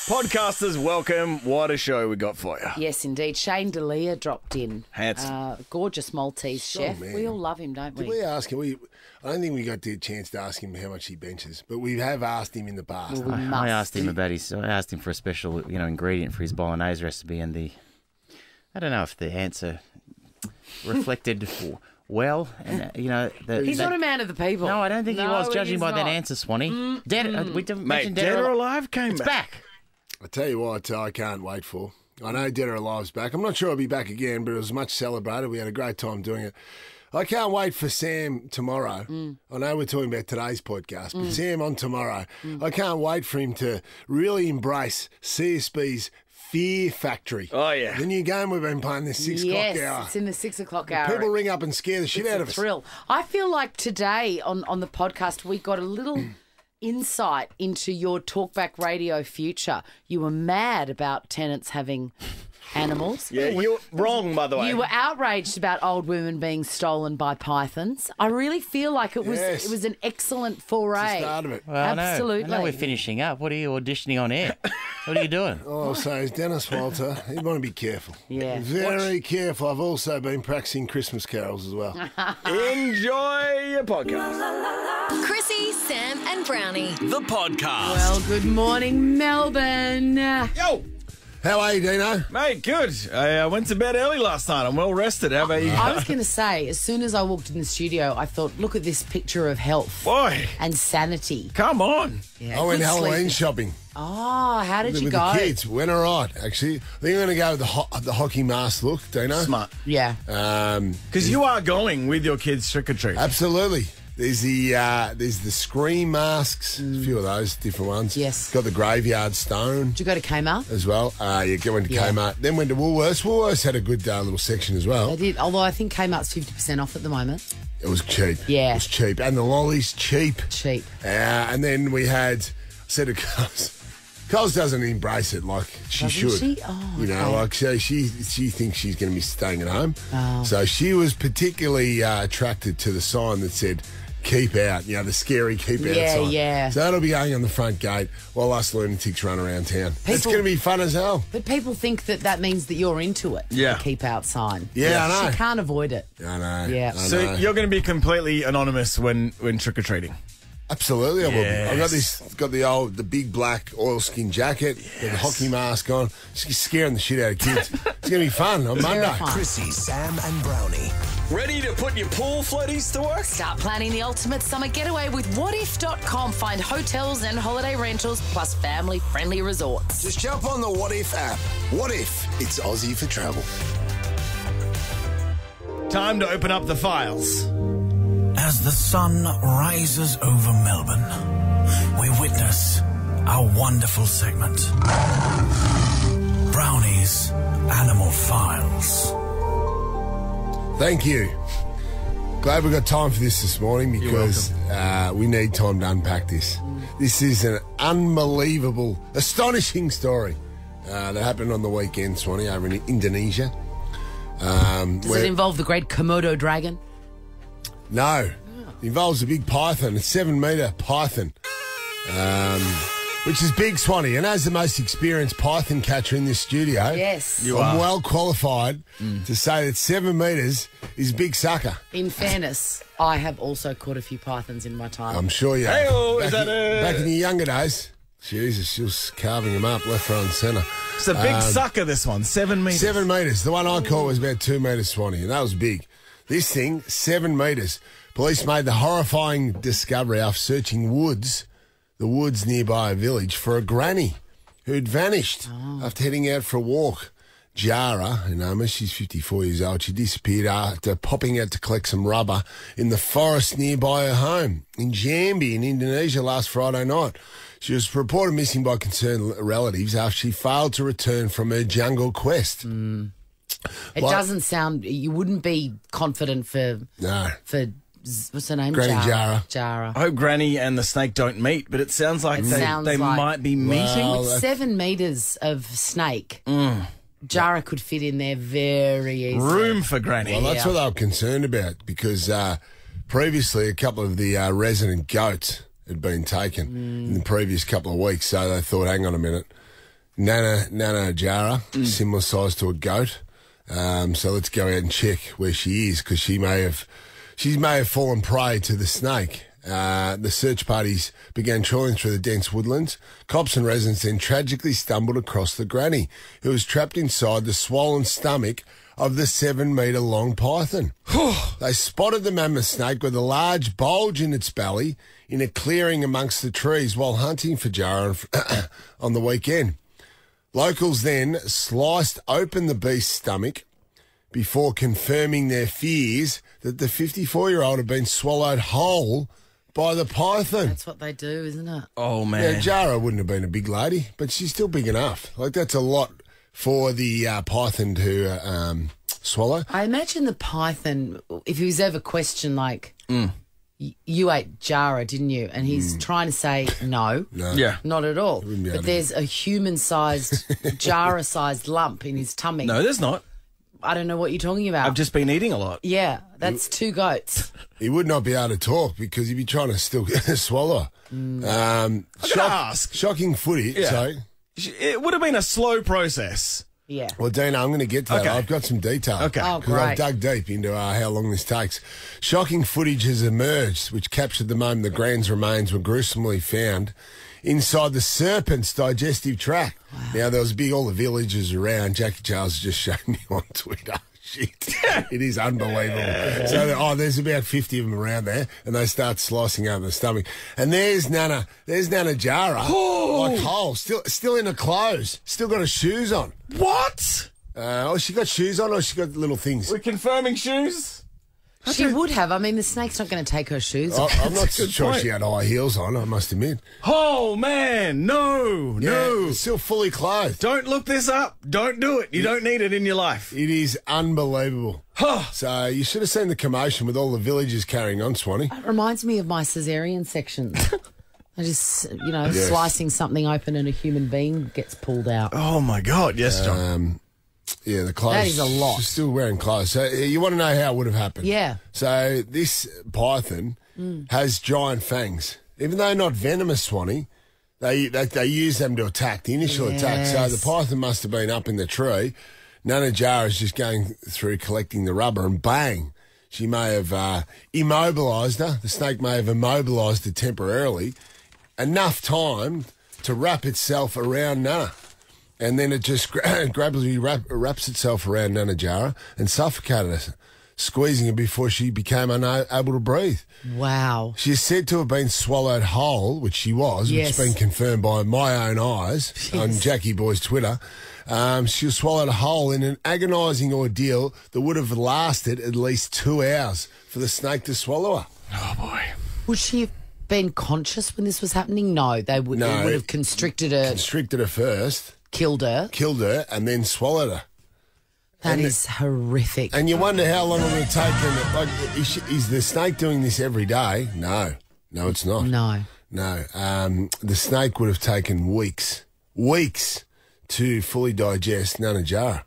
Podcasters, welcome. What a show we got for you. Yes, indeed. Shane Delia dropped in. Handsome. Gorgeous Maltese chef. man. We all love him, don't we? Did we ask him? I don't think we got the chance to ask him how much he benches, but we have asked him in the past. Well, we must. I asked him I asked him for a special, ingredient for his bolognese recipe, and I don't know if the answer reflected well. And He's not a man of the people. No, I don't think he was, judging by that not. answer, Swanee. Dead. We didn't mention Dead or Alive came back. I tell you what, I can't wait for. I know Dead or Alive's back. I'm not sure I'll be back again, but it was much celebrated. We had a great time doing it. I can't wait for Sam tomorrow. I know we're talking about today's podcast, but Sam on tomorrow. I can't wait for him to really embrace CSB's Fear Factory. Oh, yeah. The new game we've been playing this 6 o'clock hour. Yes, it's in the 6 o'clock hour. People ring up and scare the shit out of us. Thrill. I feel like today on the podcast we got a little insight into your talkback radio future. You were mad about tenants having animals. Yeah, you're wrong, by the way. You were outraged about old women being stolen by pythons. I really feel like it was Yes. it was an excellent foray. It's the start of it. Well, Absolutely. I know we're finishing up. What are you auditioning on air? What are you doing? All I'll say is Dennis Walter, you want to be careful. Yeah. Very careful. I've also been practicing Christmas carols as well. Enjoy your podcast. Chrissie, Sam and Browny. The podcast. Well, good morning, Melbourne. Yo, How are you, Dino? mate, good. I went to bed early last night. I'm well rested. How about you? I was going to say, as soon as I walked in the studio, I thought, look at this picture of health Boy, and sanity. come on. Yeah, I went good Halloween sleep. shopping Oh, how did with you the go? kids. Went all right, actually. I think I'm going to go with the hockey mask look, Dino. Smart. Yeah. Because you are going with your kids trick-or-treat. Absolutely. There's the scream masks, a few of those different ones. Yes. Got the graveyard stone Did you go to Kmart? as well. Yeah, went to Yeah. Kmart. Then went to Woolworths. Woolworths had a good little section as well. They did, although I think Kmart's 50% off at the moment. It was cheap. Yeah. It was cheap. And the lollies, cheap. Cheap. And then we had, I said to Coles doesn't embrace it like she Doesn't should. she? Oh, You know, okay. like she thinks she's going to be staying at home. Oh. So she was particularly attracted to the sign that said, keep out, the scary keep out Yeah, sign. yeah. So that'll be going on the front gate while us lunatics run around town. It's People- going to be fun as hell. But people think that means that you're into it. Yeah. The keep out sign. Yeah, I know. She can't avoid it. I know. Yeah. I So know. you're going to be completely anonymous when trick-or-treating. Absolutely, I will be. I've got Yes. the big black oilskin jacket, with the hockey mask on. It's scaring the shit out of kids. It's going to be fun on Monday. Terrifying. Chrissie, Sam and Browny. Ready to put your pool floaties to work? Start planning the ultimate summer getaway with whatif.com. Find hotels and holiday rentals plus family-friendly resorts. Just jump on the What If app. What if it's Aussie for travel? Time to open up the files. As the sun rises over Melbourne, we witness our wonderful segment, Brownie's Animal Files. Thank you. Glad we got time for this morning because we need time to unpack this. This is an unbelievable, astonishing story that happened on the weekend, Swanee, over in Indonesia. Does it involve the great Komodo dragon? No. It involves a big python, a 7-metre python, which is big, Swanee. And as the most experienced python catcher in this studio, Yes. I'm well qualified to say that 7 metres is a big sucker. In fairness, I have also caught a few pythons in my time. I'm sure you have. Hey-oh, is back, that a- back in your younger days, Jesus, she was carving them up left, right and centre. It's a big sucker, this one. 7 metres. 7 metres. The one I caught was about 2 metres, Swanee, and that was big. This thing, 7 metres. Police made the horrifying discovery after searching the woods nearby a village, for a granny who'd vanished after heading out for a walk. Jara, her name is, she's 54 years old. She disappeared after popping out to collect some rubber in the forest nearby her home in Jambi in Indonesia last Friday night. She was reported missing by concerned relatives after she failed to return from her jungle quest. It Well- doesn't sound. You wouldn't be confident for No. what's her name? Granny Jara. Jara. I hope Granny and the snake don't meet, but it sounds like It they sounds like- might be meeting. Well, 7 metres of snake. Jara could fit in there very easily. Room for Granny. Well, that's Yeah. what they were concerned about because previously a couple of the resident goats had been taken in the previous couple of weeks. So they thought, hang on a minute, Nana Jara, similar size to a goat. So let's go out and check where she is, because she may have fallen prey to the snake. The search parties began trawling through the dense woodlands. Cops and residents then tragically stumbled across the granny, who was trapped inside the swollen stomach of the 7-metre-long python. They spotted the mammoth snake with a large bulge in its belly in a clearing amongst the trees while hunting for Jara on the weekend. Locals then sliced open the beast's stomach before confirming their fears that the 54-year-old had been swallowed whole by the python. That's what they do, isn't it? Oh, man. Yeah, Jara wouldn't have been a big lady, but she's still big enough. Like, that's a lot for the python to swallow. I imagine the python, if he was ever questioned, like, you ate Jara, didn't you? And he's trying to say no. Yeah. Not at all. Wouldn't be able But to there's a human-sized, Jara-sized lump in his tummy. No, there's not. I don't know what you're talking about. I've just been eating a lot. Yeah, that's 2 goats. He would not be able to talk because he'd be trying to still swallow. Ask. Shocking footage. Yeah. So, It would have been a slow process. Yeah. well, Dina, I'm going to get to that. Okay. I've got some detail. Okay. Oh, Because I've great. dug deep into how long this takes. Shocking footage has emerged, which captured the moment the Gran's remains were gruesomely found inside the serpent's digestive tract. Now, there was all the villagers around. Jackie Charles just showed me on Twitter. Shit. It is unbelievable. So, there's about 50 of them around there, and they start slicing over the stomach. And there's Nana Jara, like whole, still in her clothes, still got her shoes on. What? She got shoes on, or she got little things? We're confirming shoes? She would have. I mean, the snake's not going to take her shoes off. I'm not That's a good sure point. she had high heels on, I must admit. Oh, man. No. Yeah, still fully clothed. Don't look this up. Don't do it. You don't need it in your life. It is unbelievable. So you should have seen the commotion with all the villagers carrying on, Swanee. It reminds me of my caesarean sections. I just, Yes. slicing something open and a human being gets pulled out. Oh, my God. Yes, John. Yeah, the clothes. That is a lot. She's still wearing clothes. So you want to know how it would have happened? Yeah. So this python has giant fangs. Even though not venomous, Swanee, they use them to attack, the initial attack. So the python must have been up in the tree. Nana Jara is just going through collecting the rubber, and bang, she may have immobilised her. The snake may have immobilised her temporarily. Enough time to wrap itself around Nana. And then it just gradually wraps itself around Nana Jara and suffocated her, squeezing her before she became unable to breathe. Wow. She is said to have been swallowed whole, which she was, Yes. which has been confirmed by my own eyes on Jackie Boy's Twitter. She was swallowed whole in an agonising ordeal that would have lasted at least 2 hours for the snake to swallow her. Oh, boy. Would she have been conscious when this was happening? No, they would, No. it would have constricted her, Constricted her first, killed her. killed her, and then swallowed her. That is horrific. And you wonder how long it would have taken. Like, is the snake doing this every day? No, it's not. No. The snake would have taken weeks to fully digest Nana Jara.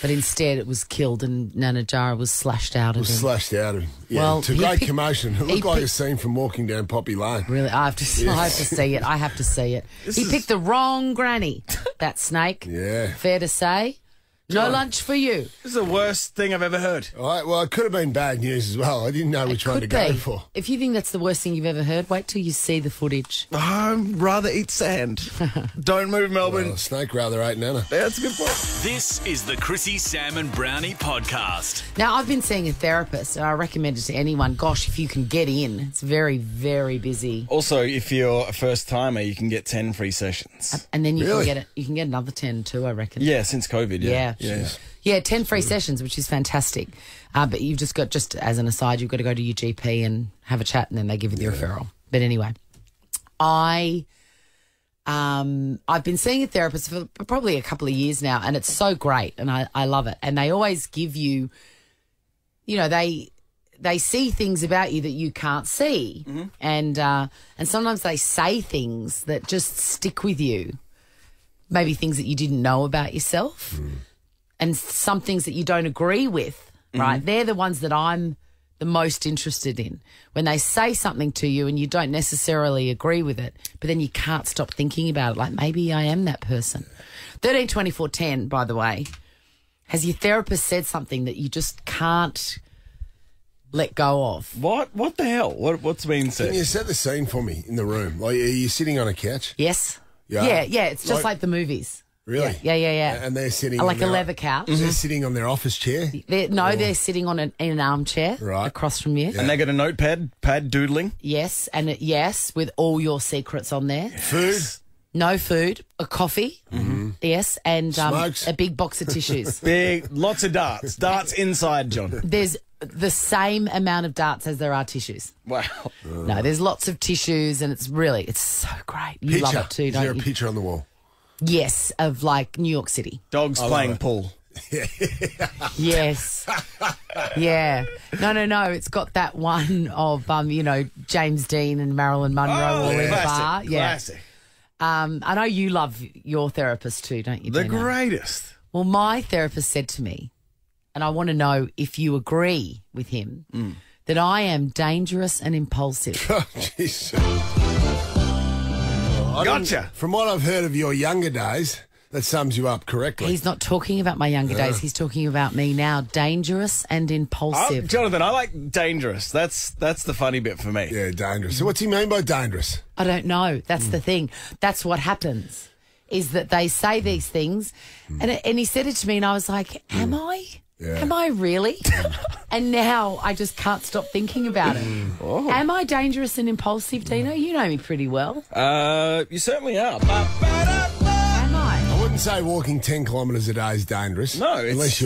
But instead it was killed and Nana Jara was slashed out It of was him. slashed out of him. Yeah, Well, to he great picked- commotion. It he looked like a picked- scene from Walking Down Poppy Lane. Really, I have to see it. I have to see it. He picked the wrong granny, that snake. Yeah. Fair to say. No lunch for you. This is the worst thing I've ever heard. All right, well, it could have been bad news as well. I didn't know which one to Could go be. for. If you think that's the worst thing you've ever heard, wait till you see the footage. I'd rather eat sand. Don't move, Melbourne. Well, a snake rather ate Nana. That's a good point. This is the Chrissie, Sam and Brownie podcast. Now, I've been seeing a therapist, and I recommend it to anyone. Gosh, if you can get in, it's very, very busy. Also, if you're a first timer, you can get 10 free sessions. And then you Really? can get it. You can get another 10 too, I reckon. Yeah, since COVID. Yeah. Yeah. 10 free sessions, which is fantastic. But you've just got, just as an aside, you've got to go to your GP and have a chat, and then they give you the referral. But anyway, I've been seeing a therapist for probably a couple of years now, and it's so great, and I love it. And they always give you, they see things about you that you can't see, and sometimes they say things that just stick with you. Maybe things that you didn't know about yourself. And some things that you don't agree with, right? They're the ones that I'm the most interested in? When they say something to you and you don't necessarily agree with it, but then you can't stop thinking about it, like maybe I am that person. 13 24 10, by the way, has your therapist said something that you just can't let go of? What? What the hell? What's been said? Can you set the scene for me in the room? Like, are you sitting on a couch? Yes. Yeah. Yeah. It's just like the movies. Really? Yeah. And they're sitting like on a their, leather couch. They're sitting on their office chair. They're sitting on in an armchair Right. across from you. And they got a notepad, doodling. Yes, with all your secrets on there. Food. No food, a coffee. Mm-hmm. Yes, and Smokes. a big box of tissues. Lots of darts. Darts inside, John. There's the same amount of darts as there are tissues. Wow. No, there's lots of tissues, and it's so great. You love it too, Is don't there a you? picture on the wall? Yes, of like New York City. Dogs playing pool. Yes. Yeah. No. It's got that one of James Dean and Marilyn Monroe all in the bar. Yeah. Classic. I know you love your therapist too, don't you, The Dino? greatest. Well, my therapist said to me, and I want to know if you agree with him, that I am dangerous and impulsive. Oh, jeez. Gotcha. From what I've heard of your younger days, that sums you up correctly. He's not talking about my younger days. He's talking about me now, dangerous and impulsive. Jonathan, I like dangerous. That's the funny bit for me. Yeah, dangerous. So what's he mean by dangerous? I don't know. That's the thing. That's what happens, is that they say these things. And he said it to me and I was like, am I? Yeah. Am I really? And now I just can't stop thinking about it. Am I dangerous and impulsive, Dino? You know me pretty well. You certainly are. Am I? I wouldn't say walking 10 kilometres a day is dangerous. No, it's... Unless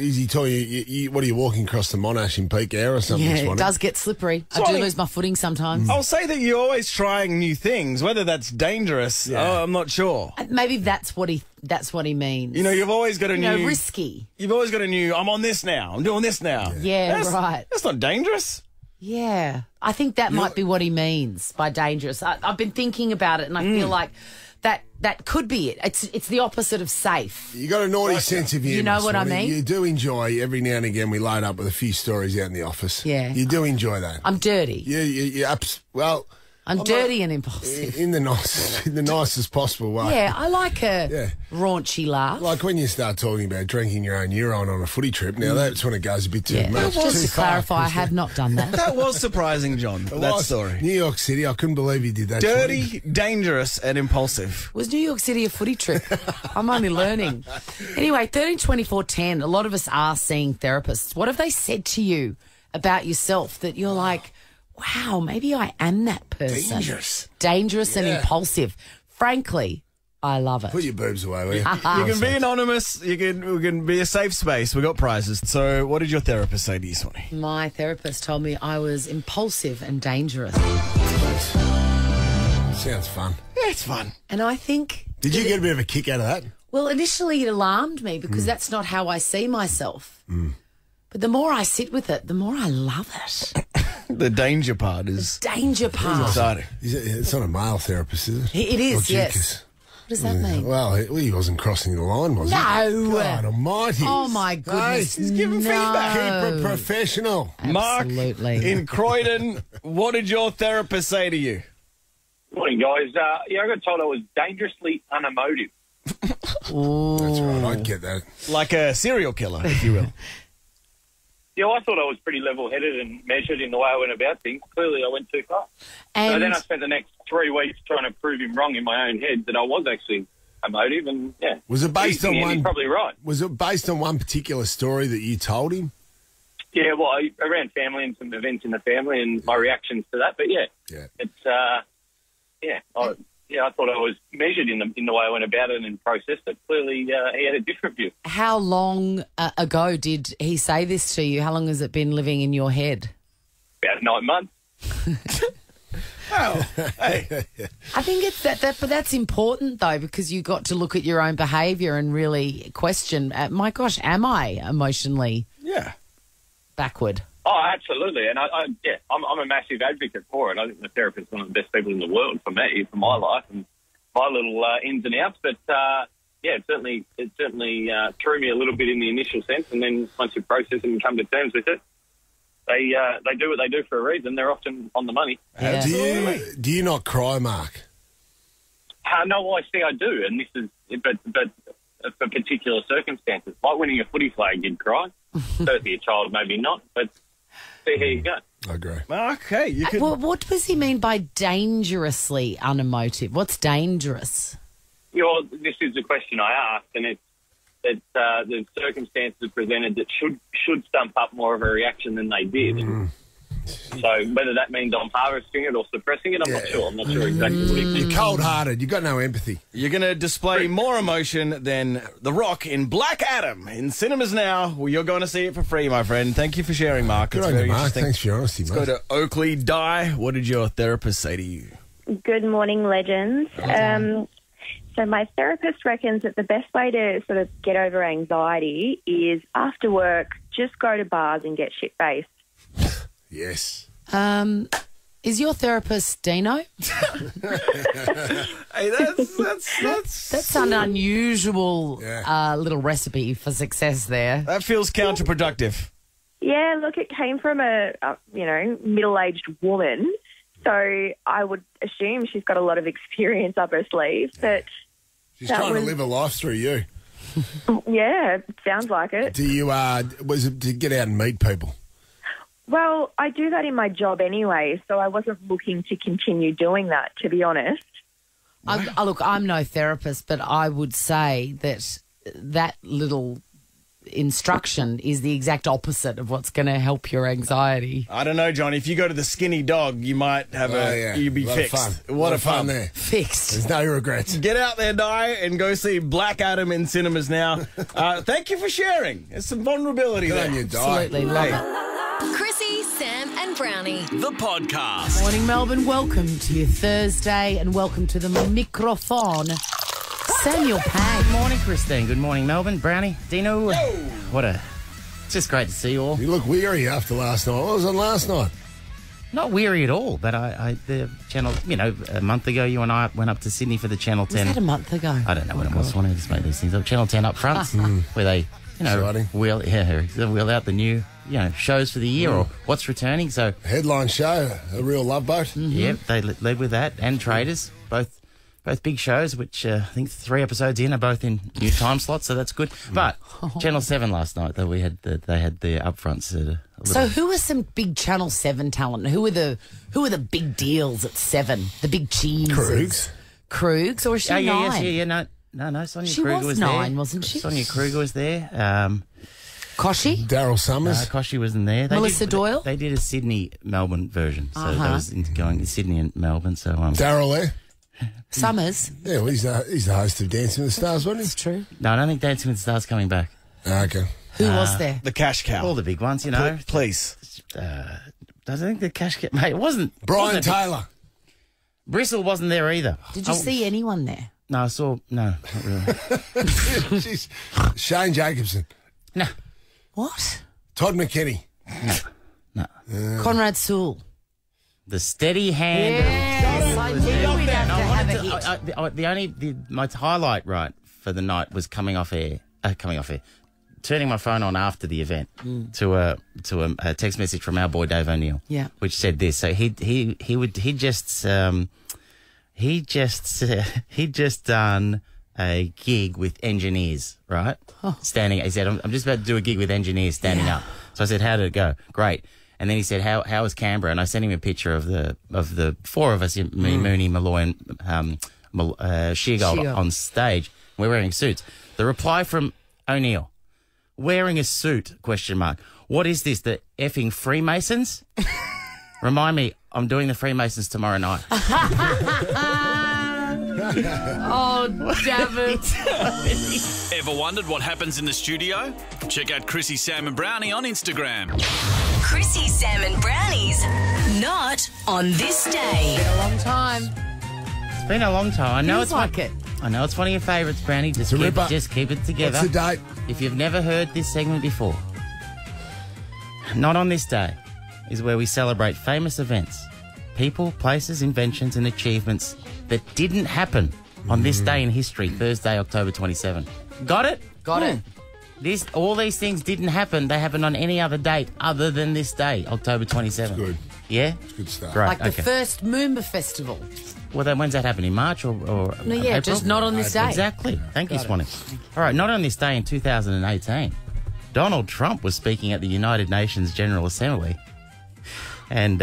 is he telling you, what are you walking across the Monash in peak air or something? Yeah, this it morning? does get slippery. I do lose my footing sometimes. I'll say that you're always trying new things. Whether that's dangerous, I'm not sure. Maybe that's what he means. You've always got a new... risky. You've always got a new, I'm on this now. I'm doing this now. Yeah, right. That's not dangerous. Yeah. I think that might be what he means by dangerous. I've been thinking about it and I feel like that could be it. It's the opposite of safe. You got a naughty sense of humour. You know what I mean? You do enjoy, every now and again, we load up with a few stories out in the office. Yeah. You do enjoy that. I'm dirty. I'm dirty and impulsive. In the nicest possible way. Yeah, I like a raunchy laugh. Like when you start talking about drinking your own urine on a footy trip, now that's when it goes a bit too much. Just Too to far. clarify, I have not done that. That was surprising, John, that story. New York City, I couldn't believe you did that. Dirty, dangerous, and impulsive. Was New York City a footy trip? I'm only learning. Anyway, 13 24 10, a lot of us are seeing therapists. What have they said to you about yourself that you're like, wow, maybe I am that person? Dangerous and impulsive. Frankly, I love it. Put your boobs away, will you? You can be anonymous. We can be a safe space. We got prizes. So, what did your therapist say to you, Swanee? My therapist told me I was impulsive and dangerous. Sounds fun. Yeah, it's fun. And I think... Did you get a bit of a kick out of that? Well, initially it alarmed me because that's not how I see myself. But the more I sit with it, the more I love it. The danger part is Danger part. exciting. It's not a male therapist, is it? It is, Or yes. Jukas? What does that mean? Well, he wasn't crossing the line, was he? No. God almighty. Oh, my goodness. He's giving feedback. Keep it professional. Absolutely. Mark in Croydon, what did your therapist say to you? Morning, guys. I got told I was dangerously unemotive. Ooh. That's right, I'd get that. Like a serial killer, if you will. Yeah, I thought I was pretty level-headed and measured in the way I went about things. Clearly, I went too far. And So then I spent the next 3 weeks trying to prove him wrong in my own head that I was actually emotive, and yeah. Was it based on He's one? probably right. Was it based on one particular story that you told him? Yeah, well, around family and some events in the family and my reactions to that. But yeah, it's I thought I was measured in the way I went about it and processed it. Clearly, he had a different view. how long ago did he say this to you? How long has it been living in your head? About 9 months. Oh, hey. I think it's but that's important though, because you got to look at your own behaviour and really question, my gosh, am I emotionally backward? Oh, absolutely. And I'm a massive advocate for it. I think the therapist is one of the best people in the world for me, for my life and my little ins and outs. But it certainly threw me a little bit in the initial sense. And then once you process it and come to terms with it, they do what they do for a reason. They're often on the money. Yeah. Do you not cry, Mark? No, I see I do, and this is but for particular circumstances, like winning a footy flag, you'd cry. Certainly a child, maybe not, but see, here you go. I agree. Okay, you could. What does he mean by dangerously unemotive? What's dangerous? This is the question I asked, and it's that the circumstances presented that should stump up more of a reaction than they did. So whether that means I'm harvesting it or suppressing it, I'm not sure. I'm not sure exactly what he You're means. cold-hearted. You've got no empathy. You're going to display more emotion than The Rock in Black Adam in cinemas now. Well, you're going to see it for free, my friend. Thank you for sharing, Mark. Good It's on very you, Mark. interesting. Thanks for your honesty, Let's mate. go to Oakley. Di, what did your therapist say to you? Good morning, legends. So my therapist reckons that the best way to sort of get over anxiety is after work, just go to bars and get shit-faced. Yes. Is your therapist Dino? Hey, That's an unusual little recipe for success there. that feels counterproductive. Yeah, look, it came from a middle-aged woman, so I would assume she's got a lot of experience up her sleeve. But She's that trying to was- live a life through you. yeah, it sounds like it. Do you, was it to get out and meet people? Well, I do that in my job anyway, so I wasn't looking to continue doing that, to be honest. Look, I'm no therapist, but I would say that little instruction is the exact opposite of what's going to help your anxiety. I don't know, Johnny. If you go to the Skinny Dog, you might have you'd be Lot of fixed. fun. What Lot a of fun fun there. Fixed. There's no regrets. Get out there, Di, and go see Black Adam in cinemas now. Thank you for sharing. There's some vulnerability Good there. on you, Di. Absolutely love it. Chrissie, Sam, and Brownie. The podcast. Morning, Melbourne. Welcome to your Thursday and welcome to the microphone. Samuel Pang. Good morning, Christine. Good morning, Melbourne. Brownie, Dino. It's just great to see you all. You look weary after last night. What was on last night? Not weary at all, but the channel, a month ago, you and I went up to Sydney for the Channel 10. Was that a month ago? I don't know when it was. One of just make these things up. Channel 10 up front, where they, Exciting. wheel out the new, shows for the year or what's returning. So, Headline show, A Real Love Boat. yeah, they led with that, and Traders, both big shows, which I think 3 episodes in are both in new time slots, so that's good. But Channel 7 last night, though, they had the upfronts. So who are some big Channel 7 talent? Who are the big deals at 7? The big cheeses? Krugs, or is she 9? No, Sonia She Kruger was was 9, there. wasn't she? Sonia Kruger was there. Koshi? Daryl Summers. Koshi wasn't there. Melissa Doyle? They did a Sydney-Melbourne version, so that was going to Sydney and Melbourne. So Daryl there. Summers? Yeah, well, he's the host of Dancing with the Stars, wasn't he? It's true. No, I don't think Dancing with the Stars coming back. Okay. Who was there? The cash cow. All the big ones, you know. Please. I think the cash mate, it wasn't. Brian wasn't Taylor. Bristle wasn't there either. Did you see anyone there? No, I saw. No, not really. Jeez. Shane Jacobson. No. What? Todd McKinney. No. Conrad Sewell. The steady hand. Yes, I knew we'd have to have a hit. My highlight for the night was coming off air. Turning my phone on after the event to a text message from our boy Dave O'Neill. Yeah. Which said this. So he'd just done a gig with engineers, right? Standing. He said, I'm just about to do a gig with engineers standing up. So I said, how did it go? Great. And then he said, how was Canberra? And I sent him a picture of the 4 of us, me, Mooney, Malloy, and Sheargold on stage. We're wearing suits. The reply from O'Neill, wearing a suit, ? What is this, the effing Freemasons? Remind me, I'm doing the Freemasons tomorrow night. Oh, damn it. Ever wondered what happens in the studio? Check out Chrissie, Sam and Brownie on Instagram. Chrissie, Sam, and Brownie's Not on This Day. A long time. It's been a long time. I know Feels like it. I know it's one of your favourites, Brownie. Just keep it together. What's the date? If you've never heard this segment before, Not on This Day is where we celebrate famous events, people, places, inventions and achievements that didn't happen on this day in history, Thursday, October 27. Got it? Got it. All these things didn't happen. They happened on any other date other than this day, October 27th. Good. Yeah? It's good stuff. Great, Like the okay. first Moomba Festival. Well, then when's that happen? In March or No, yeah, April? just not on this day. Exactly. Thank you, Swanee. All right, not on this day in 2018. Donald Trump was speaking at the United Nations General Assembly, and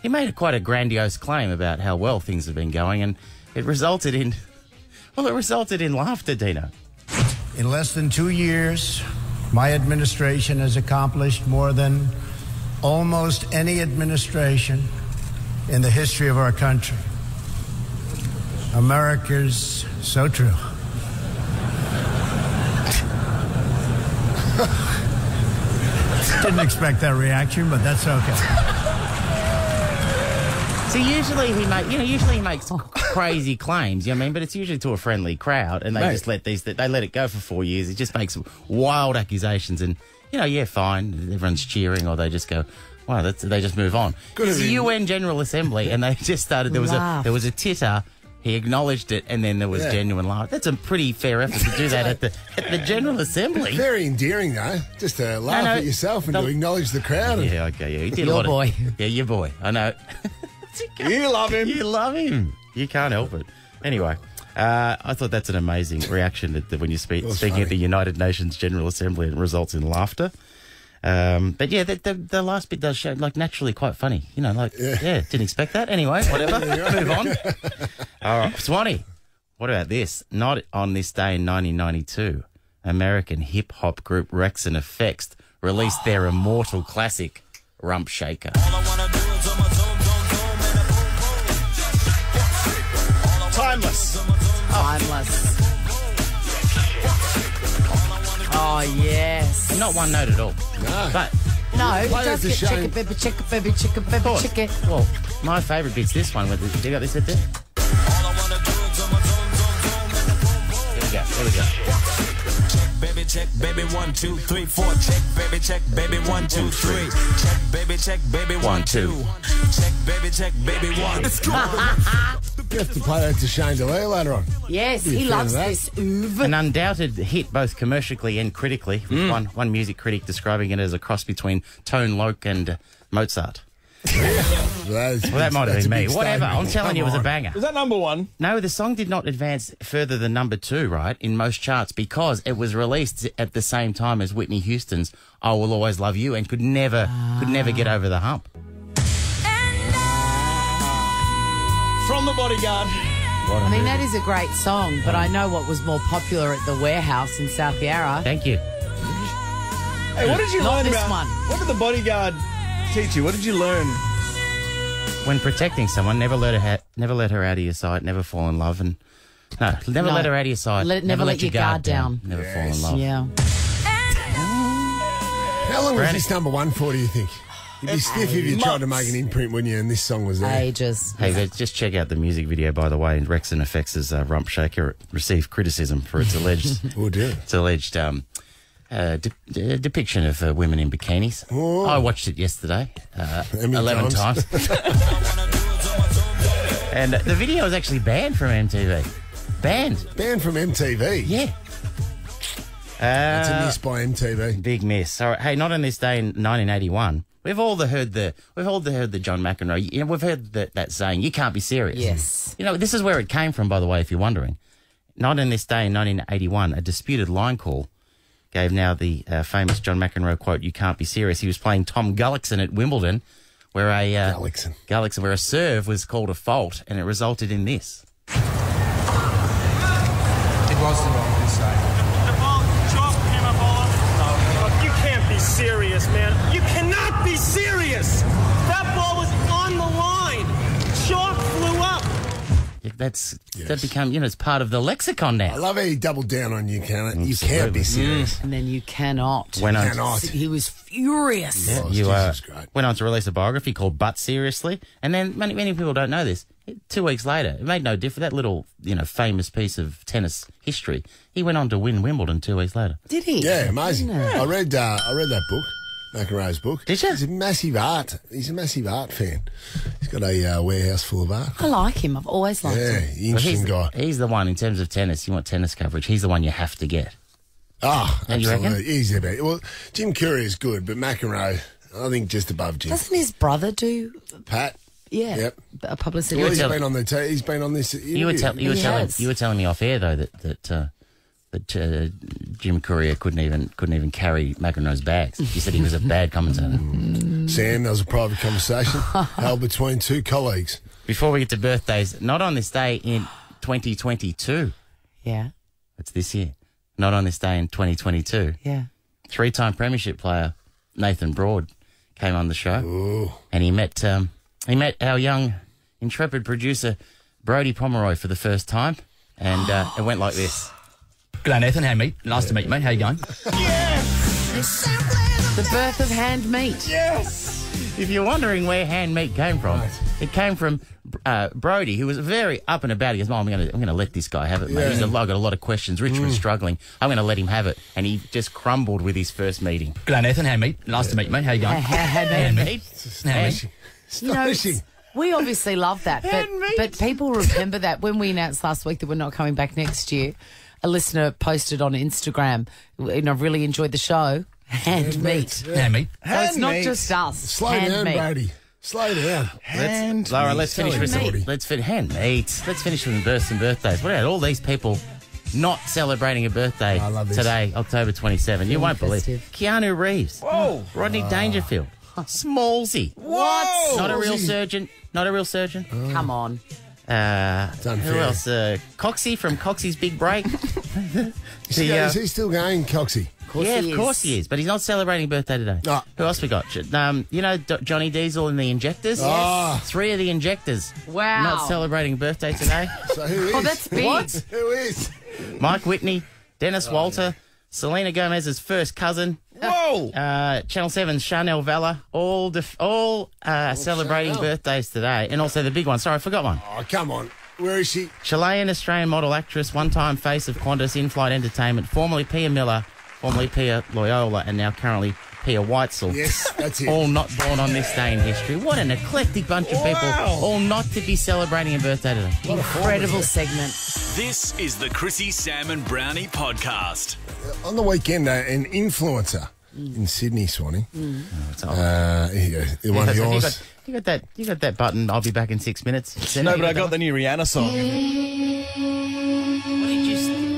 he made quite a grandiose claim about how well things have been going, and it resulted in laughter, Dino. In less than 2 years, my administration has accomplished more than almost any administration in the history of our country. America's so true. Didn't expect that reaction, but that's okay. So usually he makes crazy claims, you know what I mean? But it's usually to a friendly crowd, and they just let it go for 4 years. He just makes wild accusations, and fine, everyone's cheering, or they just go, wow, they just move on. It's the UN General Assembly, and they just started. There was a titter. He acknowledged it, and then there was genuine laugh. That's a pretty fair effort to do that at the General Assembly. Very endearing, though. Just to laugh at yourself and to acknowledge the crowd. Yeah, okay, yeah. He did Your boy. Yeah, your boy. I know. You love him. You love him. You can't help it. Anyway, I thought that's an amazing reaction when you're speaking at the United Nations General Assembly and it results in laughter. But yeah, the last bit does show, naturally quite funny. Didn't expect that. Anyway, whatever. Move on. All right, Swanee, what about this? Not on this day in 1992, American hip-hop group Rex and Effects released their immortal classic, Rump Shaker. Timeless. Timeless. Oh, yes. Not one note at all. No. But No, it Why does is get the chicka, shame- baby, chicka, baby, chicka, baby, course. chicka. Well, my favourite bit's this one. Do you got this bit there? Here we go. Baby check, baby 1, 2, 3, 4. Check, baby check, baby 1, 2, 3. Check, baby check, baby 1, 2. Check, baby check, baby 1. You have to play that to Shane Delia later on. Yes, Be a he fan loves of that. this oov. An undoubted hit, both commercially and critically, with one music critic describing it as a cross between Tone Loc and Mozart. Well, That might have been me. Whatever. I'm telling you, it was a banger. Was that number one? No, the song did not advance further than number 2, right, in most charts because it was released at the same time as Whitney Houston's "I Will Always Love You" and could never get over the hump. From The Bodyguard. I mean, that is a great song, but I know what was more popular at the Warehouse in South Yarra. Thank you. Hey, what did you Not learn this about? one. What did The Bodyguard teach you? What did you learn? When protecting someone, never let her out of your sight, never fall in love, and never No. let her out of your sight. Never let your guard down. Never fall in love. Yeah. How long was Browny. this number one for, do you think? You'd be stiff if you tried to make an imprint, wouldn't you? And this song was there. Ages. Hey, but just check out the music video, by the way. And Rex and Effects' Rump Shaker received criticism for its alleged Oh, dear. depiction of women in bikinis. Oh. I watched it yesterday, many 11 times. And the video was actually banned from MTV. Banned. Banned from MTV. Yeah. It's a miss by MTV. Big miss. All right. Hey, not on this day in 1981. We've all heard the John McEnroe. We've heard that saying, "You can't be serious." Yes. This is where it came from, by the way, if you're wondering. Not on this day in 1981, a disputed line call gave now the famous John McEnroe quote, "You can't be serious." He was playing Tom Gullickson at Wimbledon, where where a serve was called a fault, and it resulted in this. It was the wrong mistake. You can't be serious, man. You cannot be serious. That ball was on the line. Chalk flew up. That become, it's part of the lexicon now. I love how he doubled down on you can't be serious. And then you cannot. He was furious. Yeah, you went on to release a biography called But Seriously, and then many people don't know this. 2 weeks later, it made no difference. That little, famous piece of tennis history, he went on to win Wimbledon 2 weeks later. Did he? Yeah, amazing. I read that book, McEnroe's book. Did you? He's a massive art fan. He's got a warehouse full of art. I like him. I've always liked him. Yeah, interesting guy. He's the one, in terms of tennis, you want tennis coverage, he's the one you have to get. Ah, And you reckon? absolutely. Easy about it. Well, Jim Courier is good, but McEnroe, I think just above Jim. Doesn't his brother do? Pat? Yeah. Yep. A publicity. Well, he's been on he's been on this interview. You were telling me off air though that Jim Courier couldn't even carry McEnroe's bags. You said he was a bad commentator. Sam, that was a private conversation held between two colleagues. Before we get to birthdays, not on this day in 2022. Yeah. It's this year. Not on this day in 2022. Yeah. 3-time premiership player Nathan Broad came on the show. Ooh. And he met our young intrepid producer Brodie Pomeroy for the first time, and it went like this. G'day, Nathan. How mate? Nice to meet you, mate. How you going? The birth of hand meat. Yes. If you're wondering where hand meat came from, it came from Brodie, who was very up and about. He goes, "Mom, I'm going to let this guy have it, mate. He's got a lot of questions. Richmond's struggling. I'm going to let him have it." And he just crumbled with his first meeting. G'day, Nathan. How mate? Nice to meet you, mate. How you going? Hand meat. Astonishing. We obviously love that, but people remember that when we announced last week that we're not coming back next year. A listener posted on Instagram, really enjoyed the show. Hand meat. Hand meat. So it's not just us. Slow hand down, meat. Brady. Slow down. Let's finish with hand meat. Let's finish with some birthdays. What about all these people not celebrating a birthday today, October 27? You won't believe it. Keanu Reeves. Whoa. Rodney Dangerfield. Smallsy. What? Not a real surgeon. Come on. Who else? Coxie from Coxie's Big Break. Is he still going, Coxie? Of course he is. But he's not celebrating birthday today. Oh. Who else we got? Johnny Diesel and the Injectors? Yes. 3 of the Injectors. Wow. Not celebrating birthday today. So who is? Oh, that's big. What? Who is? Mike Whitney, Dennis Walter, Selena Gomez's first cousin. Whoa! Channel 7's Chanel Vella, all celebrating Chanel. birthdays today. And also the big one. Sorry, I forgot one. Oh, come on. Where is she? Chilean Australian model actress, one-time face of Qantas in-flight entertainment, formerly Pia Miller, formerly Pia Loyola, and now currently Pia Weitzel. Yes, that's it. All not born on this day in history. What an eclectic bunch of people, all not to be celebrating a birthday today. Incredible segment. This is the Chrissie, Sam and Brownie podcast. On the weekend, an influencer in Sydney, Swanee. Here you go. One of yours. You got that button. I'll be back in 6 minutes. No, but I got the new Rihanna song. What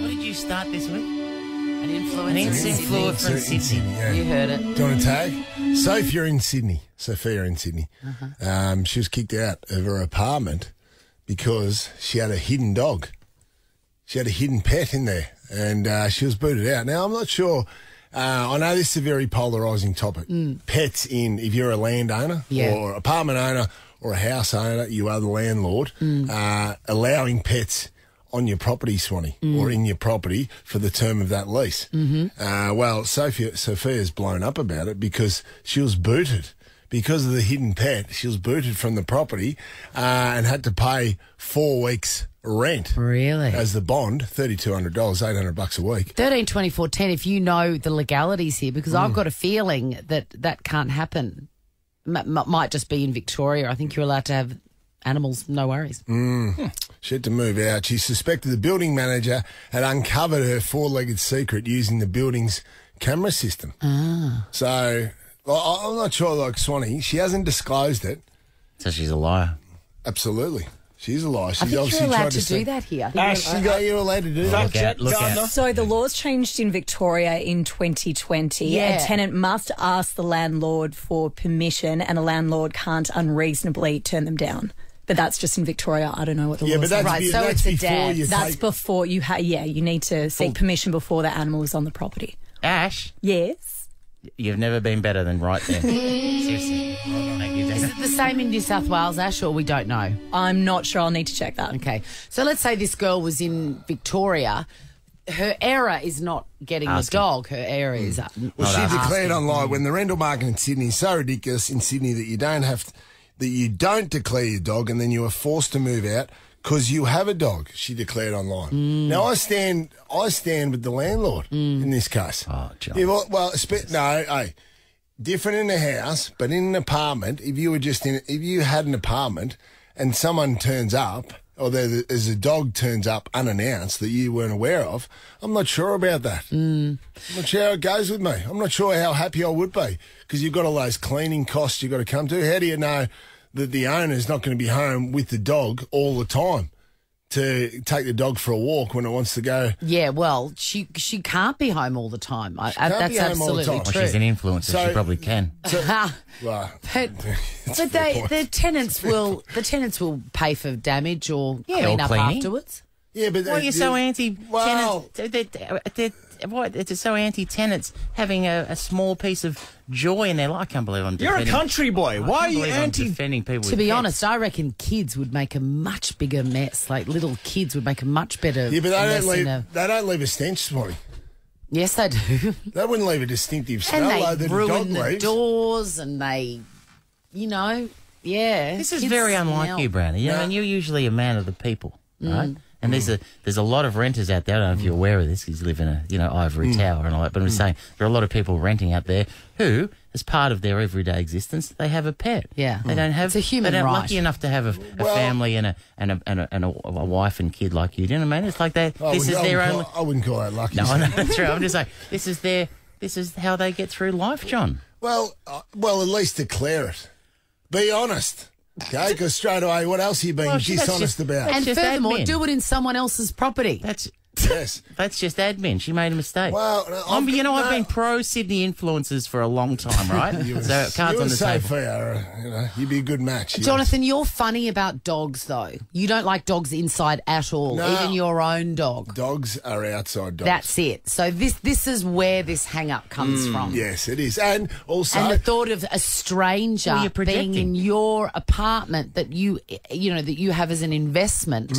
did you start this with? An influencer. Influencer in Sydney. Yeah. You heard it. Do you want to tag? Sophia in Sydney. She was kicked out of her apartment because she had a hidden dog. She had a hidden pet in there, and she was booted out. Now, I'm not sure. I know this is a very polarising topic. Pets if you're a landowner or apartment owner or a house owner, you are the landlord, allowing pets on your property, Swanee, or in your property for the term of that lease. Well, Sophia's blown up about it because she was booted. Because of the hidden pet, she was booted from the property and had to pay 4 weeks rent. Really? As the bond, $3,200, $800 a week. 13, 24, 10, if you know the legalities here, because I've got a feeling that can't happen. Might just be in Victoria. I think you're allowed to have animals, no worries. She had to move out. She suspected the building manager had uncovered her 4-legged secret using the building's camera system. So I'm not sure, like Swanee, she hasn't disclosed it. So she's a liar. Absolutely. She's a liar. She's I think obviously you're allowed tried to do that here. You're allowed to do that. Look out. So the laws changed in Victoria in 2020. Yeah. A tenant must ask the landlord for permission, and a landlord can't unreasonably turn them down. But that's just in Victoria. I don't know what the laws are. Right, so that's it's a before dad. you That's take... before you you need to seek permission before the animal is on the property. Ash, Yes. you've never been better than right there. Seriously. Thank you, Is Dana. it the same in New South Wales, Ash, or we don't know? I'm not sure. I'll need to check that. Okay. So let's say this girl was in Victoria. Her error is not getting the dog. Her error is Well, she declared online when the rental market in Sydney is so ridiculous in Sydney that you don't declare your dog and then you are forced to move out because you have a dog, she declared online. Now, I stand with the landlord in this case. Oh, John. Different in a house, but in an apartment, if you had an apartment and someone turns up or as a dog turns up unannounced that you weren't aware of, I'm not sure about that. I'm not sure how it goes with me. I'm not sure how happy I would be because you've got all those cleaning costs you've got to come to. How do you know that the owner's not going to be home with the dog all the time to take the dog for a walk when it wants to go? Yeah, well, she can't be home all the time. That's absolutely true. Well, she's an influencer. So, she probably can. Well, but the tenants will pay for damage or clean up afterwards. Yeah, but why are you so anti-tenants? It's so anti-tenants having a small piece of joy in their life. I can't believe I'm defending. You're a country boy. Why are you defending people? To be honest, I reckon kids would make a much bigger mess. Like little kids would make a much better. Yeah, but they don't leave a stench, Swanee. Yes, they do. They wouldn't leave a distinctive smell. And they ruin the doors, and they, yeah. This is very unlike you, Browny. You know, and you're usually a man of the people, right? And there's a lot of renters out there. I don't know if you're aware of this because you live in a ivory tower and all that. But I'm saying there are a lot of people renting out there who, as part of their everyday existence, they have a pet. Yeah, they don't have. It's a human they're right. Lucky enough to have a family and a wife and kid like you. Do you know what I mean? It's like this is their own. I wouldn't call that lucky. No, that's true. I'm just saying this is how they get through life, John. Well, at least declare it. Be honest. Okay, because straight away, what else are you being dishonest about? And furthermore, do it in someone else's property. That's that's just admin. She made a mistake. Well, I've been pro Sydney influencers for a long time, right? So cards on the table. Fair, you'd be a good match. Jonathan, you're funny about dogs, though. You don't like dogs inside at all, even your own dog. Dogs are outside dogs. That's it. So this is where this hang-up comes from. Yes, it is, and also the thought of a stranger being in your apartment that you have as an investment.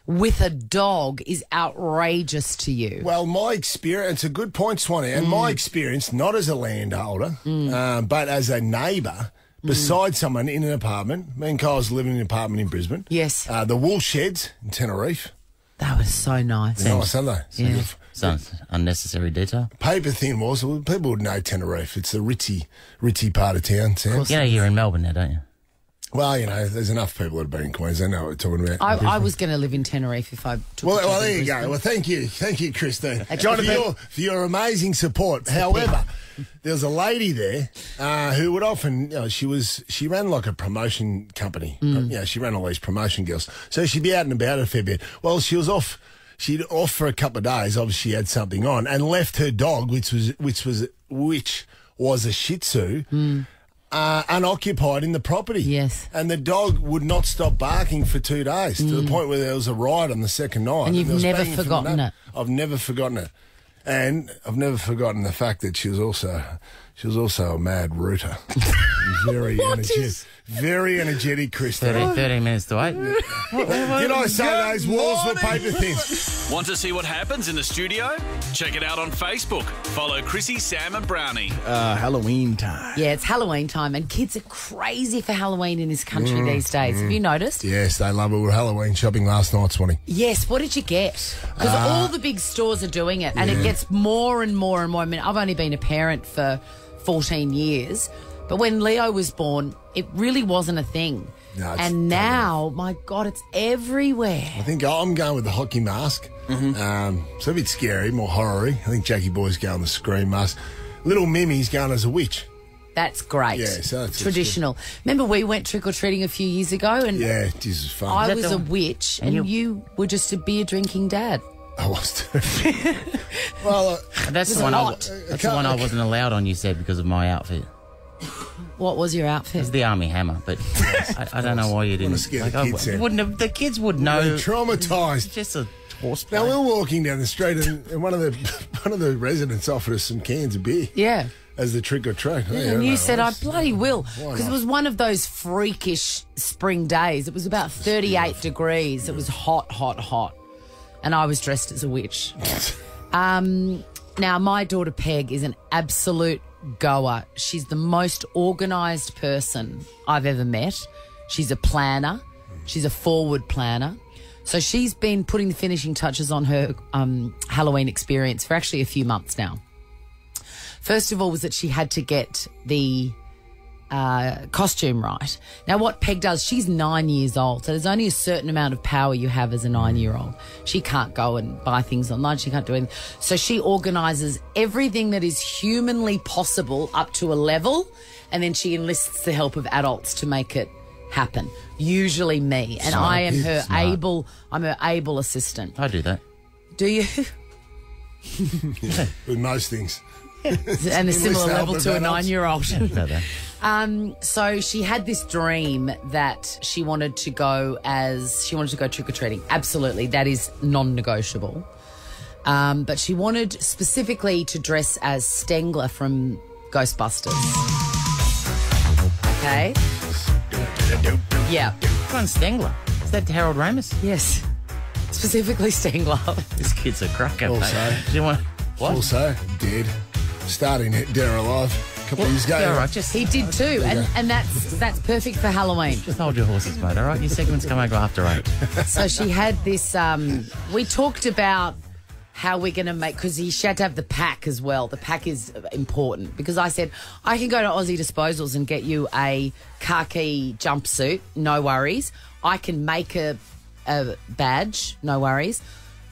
With a dog is outrageous to you. Well, my experience, a good point, Swanee, and my experience, not as a landholder, but as a neighbour, beside someone in an apartment. Me and Kyle's living in an apartment in Brisbane. Yes. The wool sheds in Tenerife. That was so nice. Nice, aren't they? Yeah. Sounds unnecessary detail. Paper thin was. People would know Tenerife. It's a ritzy part of town, Sam. You know you're in Melbourne now, don't you? Well, there's enough people that have been in Queensland. They know what we're talking about. I was going to live in Tenerife if I took Well, there you go. Well, thank you, Christine, for your amazing support. However, there was a lady there who would often, she ran like a promotion company. She ran all these promotion girls, so she'd be out and about a fair bit. Well, she was off. She'd off for a couple of days. Obviously, she had something on, and left her dog, which was a Shih Tzu. Unoccupied in the property. Yes. And the dog would not stop barking for 2 days to the point where there was a riot on the second night. And you've never forgotten it. I've never forgotten it. And I've never forgotten the fact that she was also a mad rooter. Very energetic, Christine. 13 minutes to wait. Did I say those walls were paper thin? Want to see what happens in the studio? Check it out on Facebook. Follow Chrissie, Sam and Browny. Halloween time. Yeah, it's Halloween time, and kids are crazy for Halloween in this country these days. Have you noticed? Yes, they love it. We were Halloween shopping last night, Swanee. Yes, what did you get? Because all the big stores are doing it, and it gets more and more and more. I mean, I've only been a parent for 14 years, but when Leo was born, it really wasn't a thing. No, and now, my God, it's everywhere. I think I'm going with the hockey mask. It's a bit scary, more horror-y. I think Jackie Boy's going the Scream mask. Little Mimi's going as a witch. That's great. Yeah, so that's traditional. Remember, we went trick-or-treating a few years ago, and this is fun. I was a witch, and you were just a beer-drinking dad. I was too. Well, that's the one. That's the one I wasn't allowed on. You said because of my outfit. What was your outfit? It's the army hammer, but I don't know why you didn't. The kids would know. They're traumatised. It's just a horse. Now we were walking down the street, and one of the residents offered us some cans of beer. Yeah. As the trick or treat. And you said, I bloody will. Because it was one of those freakish spring days. It was about 38 degrees. It was hot, hot, hot. And I was dressed as a witch. Now, my daughter Peg is an absolute goer. She's the most organised person I've ever met. She's a planner. She's a forward planner. So she's been putting the finishing touches on her Halloween experience for actually a few months now. First of all was that she had to get the costume right. Now, what Peg does, she's 9 years old, so there's only a certain amount of power you have as a 9-year-old. She can't go and buy things online. She can't do anything. So she organises everything that is humanly possible up to a level, and then she enlists the help of adults to make it happen. Usually me, and I am her able assistant. I do that. Do you? With most things. And a similar level to a 9-year-old. So she had this dream that she wanted to go trick-or-treating. Absolutely, that is non-negotiable. But she wanted specifically to dress as Stengler from Ghostbusters. Okay? Yeah. Which one's Stengler? Is that Harold Ramis? Yes. Specifically Stengler. This kid's a cracker. Also, What? Dead. Starting Dead or Alive a couple of years ago. Yeah, right, He did too, and that's perfect for Halloween. Just hold your horses, mate, all right? Your segment's come over after 8. So she had this, we talked about how we're going to make, because she had to have the pack as well. The pack is important, because I said, I can go to Aussie Disposals and get you a khaki jumpsuit, no worries. I can make a badge, no worries.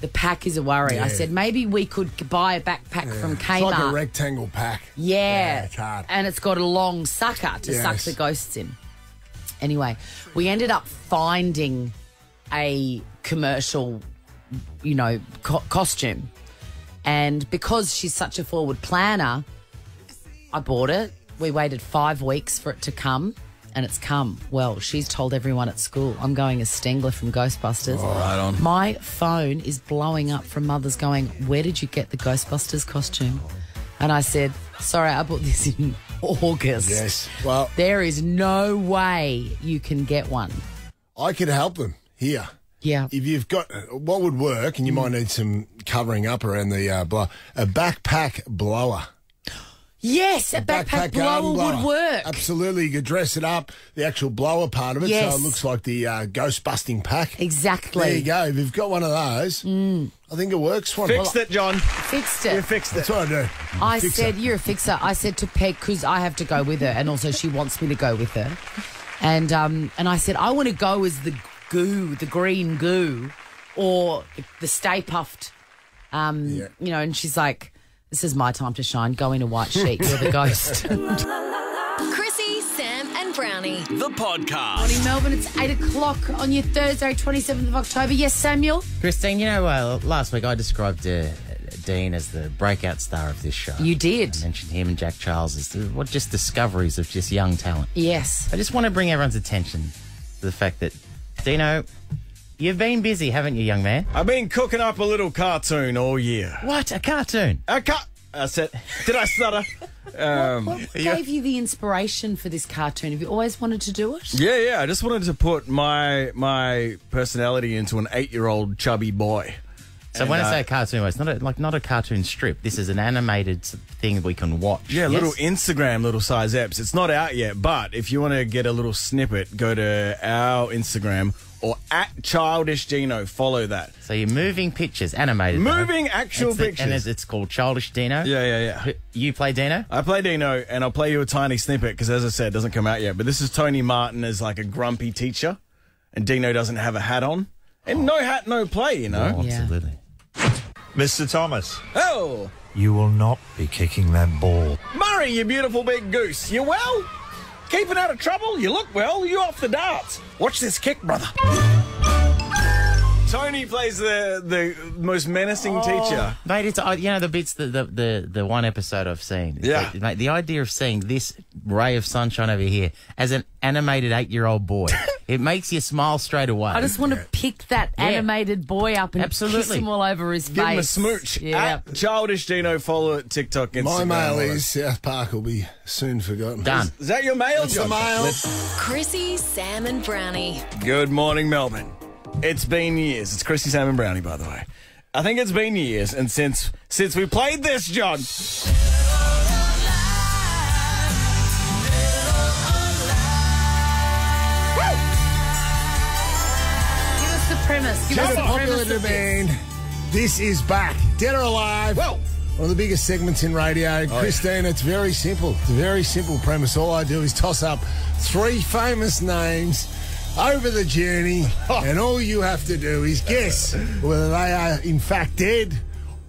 The pack is a worry. Yeah. I said, maybe we could buy a backpack from Kmart. It's like a rectangle pack. Yeah. It's hard. And it's got a long sucker to suck the ghosts in. Anyway, we ended up finding a commercial, costume. And because she's such a forward planner, I bought it. We waited 5 weeks for it to come. And it's come. Well, she's told everyone at school, I'm going as Stengler from Ghostbusters. Oh, right on. My phone is blowing up from mothers going, where did you get the Ghostbusters costume? And I said, sorry, I bought this in August. Yes. Well, there is no way you can get one. I could help them here. Yeah. If you've got, what would work, and you might need some covering up around the blower, a backpack blower. Yes, a backpack blower would work. Absolutely. You could dress it up, the actual blower part of it, so it looks like the ghost-busting pack. Exactly. There you go. If you've got one of those, I think it works for Fixed it, John. Fixed it. You fixed it. That's what I do. I said, you're a fixer. I said to Peg, because I have to go with her, and also she wants me to go with her. And I said, I want to go as the goo, the green goo, or the Stay Puffed, and she's like, this is my time to shine. Go in a white sheet. You're the ghost. Chrissie, Sam and Brownie. The podcast. Morning, Melbourne. It's 8 o'clock on your Thursday, 27th of October. Yes, Samuel? Christine, last week I described Dean as the breakout star of this show. You did. I mentioned him and Jack Charles as just discoveries of just young talent. Yes. I just want to bring everyone's attention to the fact that, Dino, you've been busy, haven't you, young man? I've been cooking up a little cartoon all year. What? A cartoon? I said, did I stutter? What gave you the inspiration for this cartoon? Have you always wanted to do it? Yeah. I just wanted to put my personality into an 8-year-old chubby boy. So when I say cartoon, it's not a cartoon strip. This is an animated thing we can watch. Yeah, little Instagram, little size apps. It's not out yet, but if you want to get a little snippet, go to our Instagram or at Childish Dino. Follow that. So you're moving pictures, animated. Moving actual pictures. And it's called Childish Dino? Yeah. You play Dino? I play Dino, and I'll play you a tiny snippet because, as I said, it doesn't come out yet. But this is Tony Martin as like a grumpy teacher, and Dino doesn't have a hat on. And no hat, no play, Oh, absolutely. Mr. Thomas. Oh! You will not be kicking that ball. Murray, you beautiful big goose. You well? Keeping out of trouble? You look well. You off the darts. Watch this kick, brother. Tony plays the most menacing teacher. Mate, it's the bits the one episode I've seen. Yeah. Mate, the idea of seeing this ray of sunshine over here as an animated 8-year-old boy, it makes you smile straight away. I just want to pick that animated boy up and kiss him all over his face. Give him a smooch. Yeah. At Childish Dino, follow it, TikTok, Instagram. My mail is South Park will be soon forgotten. Done. Is that your mail, That's the mail. Chrissie, Sam and Brownie. Good morning, Melbourne. It's been years. It's Chrissie, Sam and Brownie, by the way. I think it's been years, and since we played this, John. Give us the premise. Give us the premise of this. This is back. Dead or alive. Well, One of the biggest segments in radio. Christine, it's very simple. It's a very simple premise. All I do is toss up 3 famous names over the journey, and all you have to do is guess whether they are in fact dead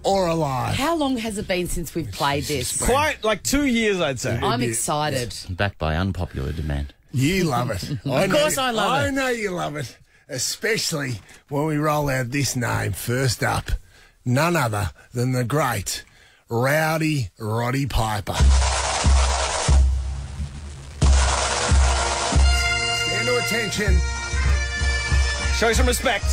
or alive. How long has it been since we've played this? Quite like 2 years, I'd say. I'm excited. Backed by unpopular demand. You love it. Of course I love it. I know you love it, especially when we roll out this name. First up, none other than the great Rowdy Roddy Piper. Stand to attention. Show some respect.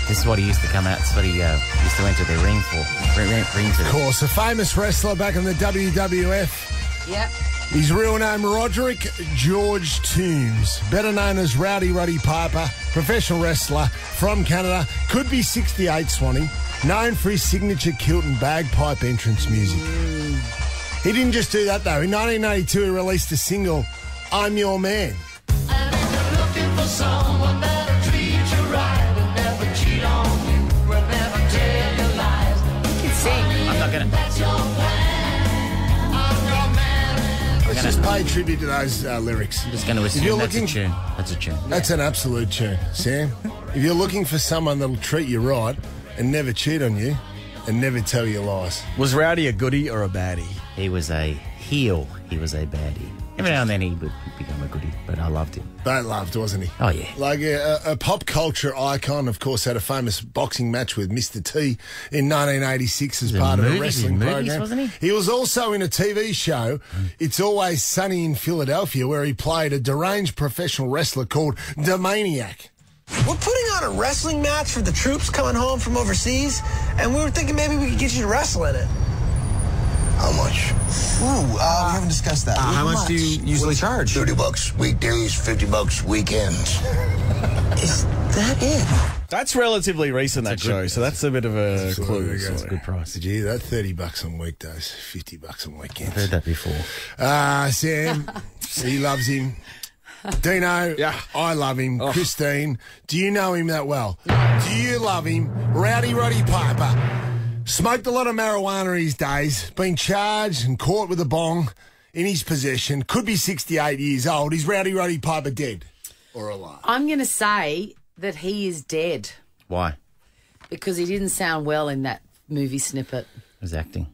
This is what he used to come out. This is what he used to enter the ring for. Ring to. Of course, a famous wrestler back in the WWF. Yep. His real name, Roderick George Toombs, better known as Rowdy Roddy Piper, professional wrestler from Canada, could be 68, Swanee, known for his signature kilt and bagpipe entrance music. He didn't just do that, though. In 1982, he released a single, I'm Your Man. And if you're looking for someone that'll treat you right and never cheat on you, will never tell you lies. You can sing. I'm not going to... That's your plan. I'm your man. Let's just pay tribute to those lyrics. I'm just going to assume that's a tune. That's a tune. That's an absolute tune, Sam. If you're looking for someone that'll treat you right and never cheat on you and never tell you lies. Was Rowdy a goodie or a baddie? He was a heel. He was a baddie. Every now and then he would become a goodie, but I loved him. But loved, wasn't he? Oh, yeah. Like a pop culture icon, of course, had a famous boxing match with Mr. T in 1986 as part of a wrestling program. Wasn't he? He was also in a TV show, It's Always Sunny in Philadelphia, where he played a deranged professional wrestler called The Maniac. We're putting on a wrestling match for the troops coming home from overseas, and we were thinking maybe we could get you to wrestle in it. How much? Ooh, we haven't discussed that. How much do you usually charge? $30 weekdays, $50 weekends. Is that it? That's relatively recent, that show, so that's a bit of a clue. That's a good price. Did you hear that? $30 on weekdays, $50 on weekends. I've heard that before. Sam, he loves him. Dino, yeah. I love him. Christine, do you know him that well? Do you love him? Rowdy Roddy Piper. Smoked a lot of marijuana these days, been charged and caught with a bong in his possession, could be 68 years old. Is Rowdy Roddy Piper dead or alive? I'm going to say that he is dead. Why? Because he didn't sound well in that movie snippet. He was acting.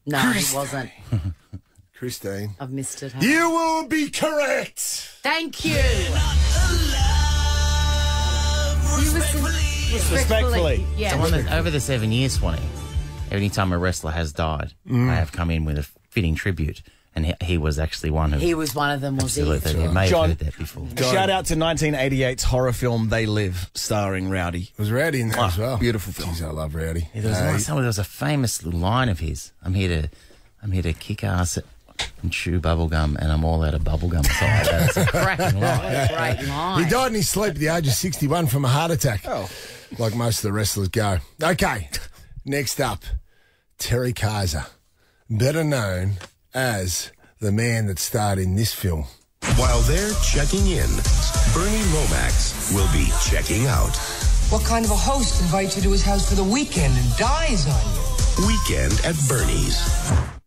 No, he wasn't. Christine. I've missed it. You will be correct. Thank you. Respectfully. Yeah. Over the 7 years, Swanee, any time a wrestler has died, I have come in with a fitting tribute, and he was actually one of them. He was one of them, was he? Absolutely. You may have heard that before. Shout out to 1988's horror film They Live, starring Rowdy. Was Rowdy in there as well? Beautiful film. Jeez, I love Rowdy. Yeah, there was a famous line of his. I'm here to kick ass and chew bubblegum, and I'm all out of bubblegum. It's a cracking line. What a great line. He died in his sleep at the age of 61 from a heart attack. Oh. Like most of the wrestlers go. Okay, next up, Terry Kaiser, better known as the man that starred in this film. While they're checking in, Bernie Lomax will be checking out. What kind of a host invites you to his house for the weekend and dies on you? Weekend at Bernie's.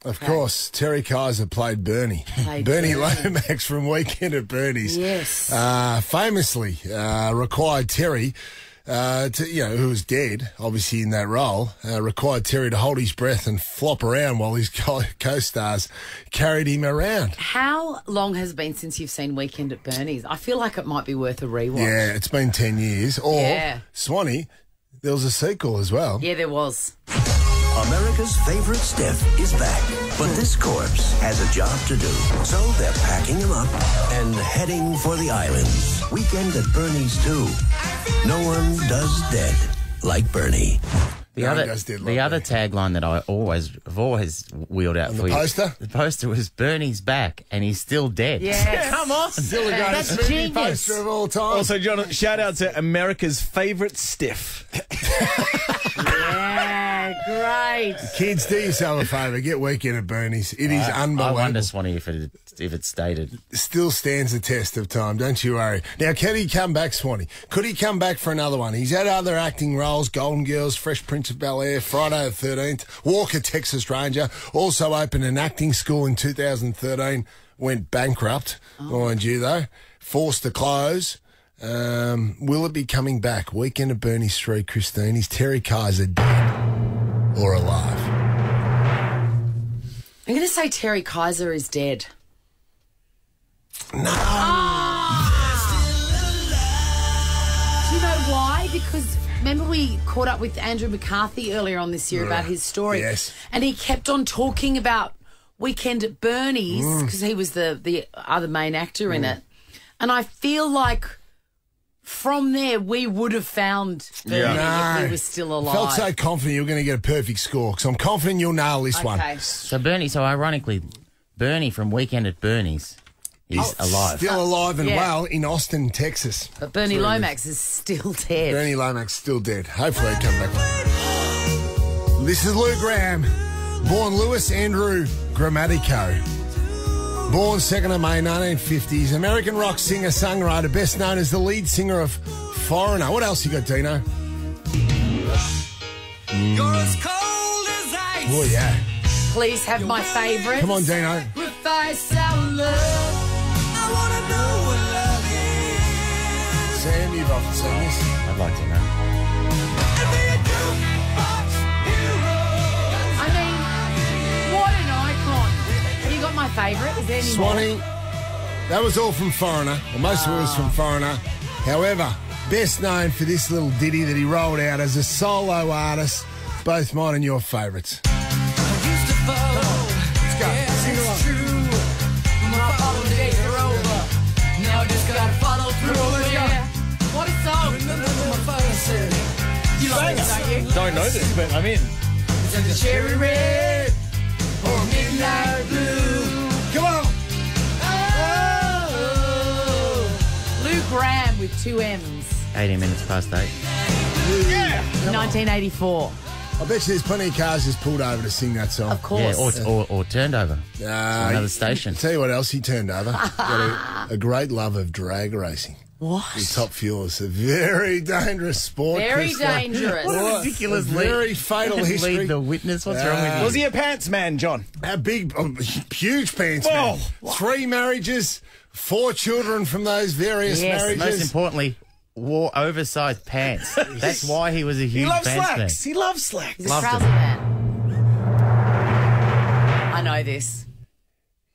Of course, Terry Kaiser played Bernie. Bernie Lomax from Weekend at Bernie's. Yes. Famously required Terry, who was dead, obviously, in that role, required Terry to hold his breath and flop around while his co-stars carried him around. How long has it been since you've seen Weekend at Bernie's? I feel like it might be worth a rewatch. Yeah, it's been 10 years. Or, Swanee, there was a sequel as well. Yeah, there was. America's favorite stiff is back, but this corpse has a job to do. So they're packing him up and heading for the islands. Weekend at Bernie's too. No one does dead like Bernie. The other tagline that I've always wheeled out for you. The poster was Bernie's back and he's still dead. Yes. Come on. Still the greatest movie poster of all time. Also, John, shout out to America's favourite stiff. Yes. Great. Kids, do yourself a favour. Get Weekend at Bernie's. It is unbelievable. I wonder, Swanee, if it's dated. Still stands the test of time, don't you worry. Now, can he come back, Swanee? Could he come back for another one? He's had other acting roles, Golden Girls, Fresh Prince of Bel-Air, Friday the 13th, Walker, Texas Ranger, also opened an acting school in 2013, went bankrupt, mind you, though, forced to close. Will it be coming back? Weekend at Bernie's 3, Christine. Is Terry Kaiser dead or alive? I'm going to say Terry Kaiser is dead. No. Do you know why? Because remember we caught up with Andrew McCarthy earlier on this year about his story. Yes. And he kept on talking about Weekend at Bernie's because he was the other main actor in it. And I feel like from there we would have found Bernie if he was still alive. Felt so confident you were going to get a perfect score because I'm confident you'll nail this one. So ironically, Bernie from Weekend at Bernie's is alive. Still alive and well in Austin, Texas. But Bernie Lomax is still dead. Bernie Lomax still dead. Hopefully he'll come back. This is Lou Graham, born Louis Andrew Grammatico. Born 2nd of May 1950s, American rock singer, songwriter, best known as the lead singer of Foreigner. What else you got, Dino? You're as cold as ice. Oh, yeah. Please have my favourite. Come on, Dino. Sacrifice our love. I want to know what love is. Sam, you've often seen this. I'd like to know. I mean, what an icon. Have you got my favourite? Is there any Swanee, that was all from Foreigner. Well, most of it was from Foreigner. However, best known for this little ditty that he rolled out as a solo artist. Both mine and your favourites. Let's go. Sing along. My following days are over. Now I just gotta follow through. Yeah. What a song. Remember my father said. You like it, don't you? Don't know this, but I'm in. It's in the cherry red or midnight blue. Come on. Oh. Lou Graham with 2 M's. 18 minutes past 8. Yeah. 1984. I bet you there's plenty of cars just pulled over to sing that song. Of course. Yeah, or turned over. To another station. Tell you what else he turned over. Got a great love of drag racing. What? The Top Fuel is a very dangerous sport. Very Christo. dangerous. What a ridiculous very fatal history. Lead the witness. What's wrong with you? Was he a pants man, John? A big, huge pants man. 3 marriages, 4 children from those various marriages. Most importantly, wore oversized pants. That's why he was a huge pants man. He loves slacks. He's a trouser man. I know this.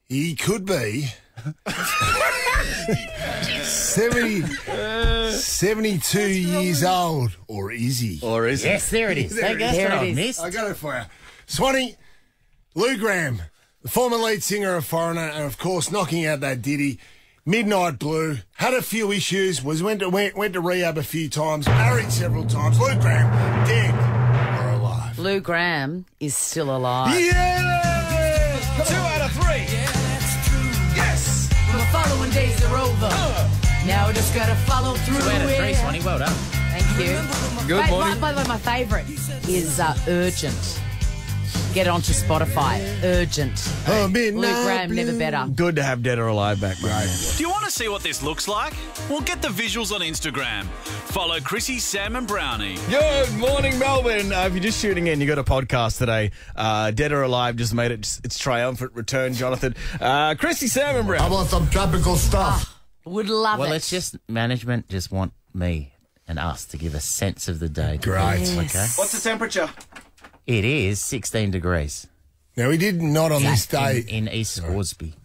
He could be 72 years old. Or is he? Or is he? Yes, there it is. That's what I missed. I got it for you. Swanee, Lou Graham, the former lead singer of Foreigner, and of course knocking out that ditty, Midnight Blue, had a few issues, went to rehab a few times, married several times. Lou Graham, dead or alive? Lou Graham is still alive. Yeah! 2 out of 3. Yeah, that's true. Yes. My following days are over. Now I just gotta follow through. 2 out of 3, Swanee. Well done. Thank you. Good morning. By the way, my favourite is Urgent. Get it onto Spotify. Urgent. Oh, Lou Graham, never better. Good to have Dead or Alive back, mate. Do you want to see what this looks like? Well, get the visuals on Instagram. Follow Chrissie, Sam and Browny. Good morning, Melbourne. If you're just tuning in, you got a podcast today. Dead or Alive just made its triumphant return, Jonathan. Chrissie, Sam and Browny. How about some tropical stuff? Would love Well, it. it's just management just want me and us to give a sense of the day. Great. Yes. Okay. What's the temperature? It is 16 degrees. Now, he did not on this day. In East Scoresby.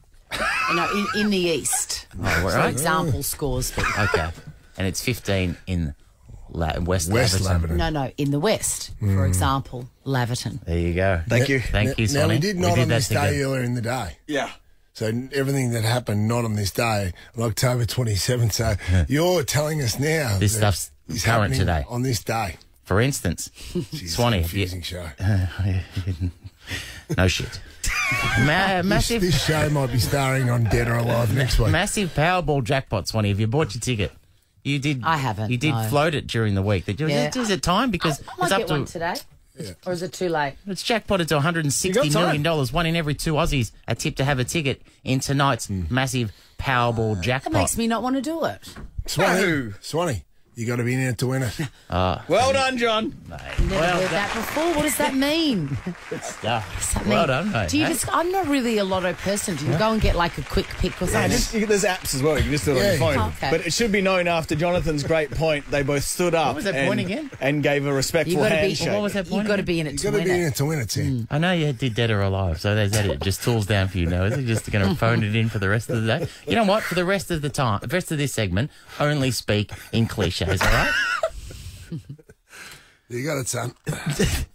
In the east. Oh, For right. example, Scoresby. Okay. And it's 15 in West West Laverton. Laverton. No, in the west. For example, Laverton. There you go. Thank you. Thank you, Now, Sonny. he did not on that this day together. earlier in the day. Yeah. So everything that happened not on this day, on October 27th. So you're telling us now This that stuff's it's current happening today. on this day. For instance, Jeez, Swanee. confusing show. No shit. Massive. This show might be starring on Dead or Alive next week. Massive Powerball jackpot, Swanee. Have you bought your ticket? You did. I haven't, You did no. float it during the week. Yeah. Is it time? Because I might it's up get to one today. Or is it too late? It's jackpotted to $160 million. One in every 2 Aussies are tipped to have a ticket in tonight's massive Powerball jackpot. That makes me not want to do it. Swanee, you got to be in it to win it. Well done, John. Never heard that before. What does that mean? Good stuff. What's that Well mean? done, mate. Do you Hey? just? I'm not really a lotto person. Do you go and get like a quick pick or something? There's apps as well. You can just do it on your phone. Oh, okay. But it should be known after Jonathan's great point, they both stood up. What was that point again? And gave a respectful handshake. What was that point? You've got to be in it to Got to win be in it. it to win it, Sam. I know you did Dead or Alive, so there's that. It just tools down for you now. Is it just going to phone it in for the rest of the day? You know what? For the rest of the time, the rest of this segment, only speak in cliches, all right? You got it, son.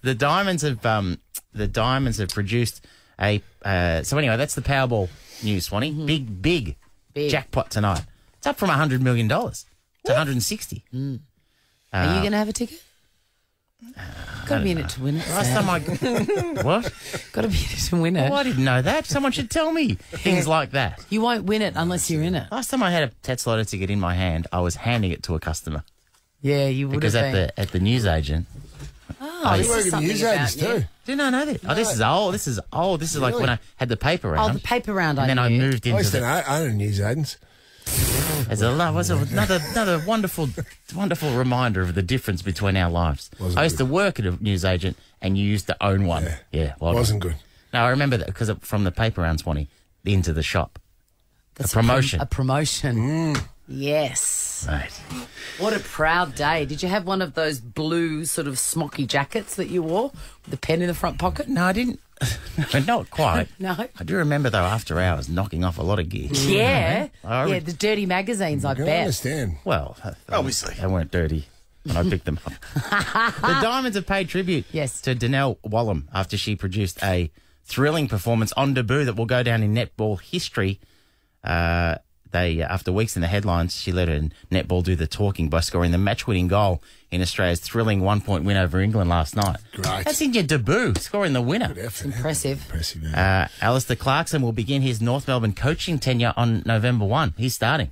The Diamonds have produced a. So anyway, that's the Powerball news, Swanee. Big jackpot tonight. It's up from $100 million to 160. Are you going to have a ticket? Got to be in it to win it. Last time I what? Got to be in it to win it. Oh, I didn't know that. Someone should tell me things like that. You won't win it unless you're in it. Last time I had a Tats Lotto ticket in my hand, I was handing it to a customer. Yeah, you would Because have been. at the newsagent. Oh, this is something about you. Didn't I know that? Oh, this is old. This is old. This is like when I had the paper round. Oh, the paper round. And then I moved I into used to the. know. I own news agents. As another wonderful reminder of the difference between our lives. I used to work at a newsagent, and you used to own one. Yeah, Wasn't good. No, I remember that because from the paper round, Swanee, into the shop. That's a promotion. A promotion. Yes. Right. What a proud day. Did you have one of those blue sort of smocky jackets that you wore with the pen in the front pocket? No, I didn't. No, not quite. No. I do remember, though, after hours, knocking off a lot of gear. Yeah. I Yeah, the dirty magazines, I bet. understand. Well, obviously. They weren't dirty when I picked them up. The Diamonds have paid tribute to Danelle Wallam after she produced a thrilling performance on debut that will go down in netball history. After weeks in the headlines, she let her netball do the talking by scoring the match-winning goal in Australia's thrilling 1-point win over England last night. Great. That's in your debut, scoring the winner. It's impressive. Impressive, yeah. Alistair Clarkson will begin his North Melbourne coaching tenure on November 1. He's starting.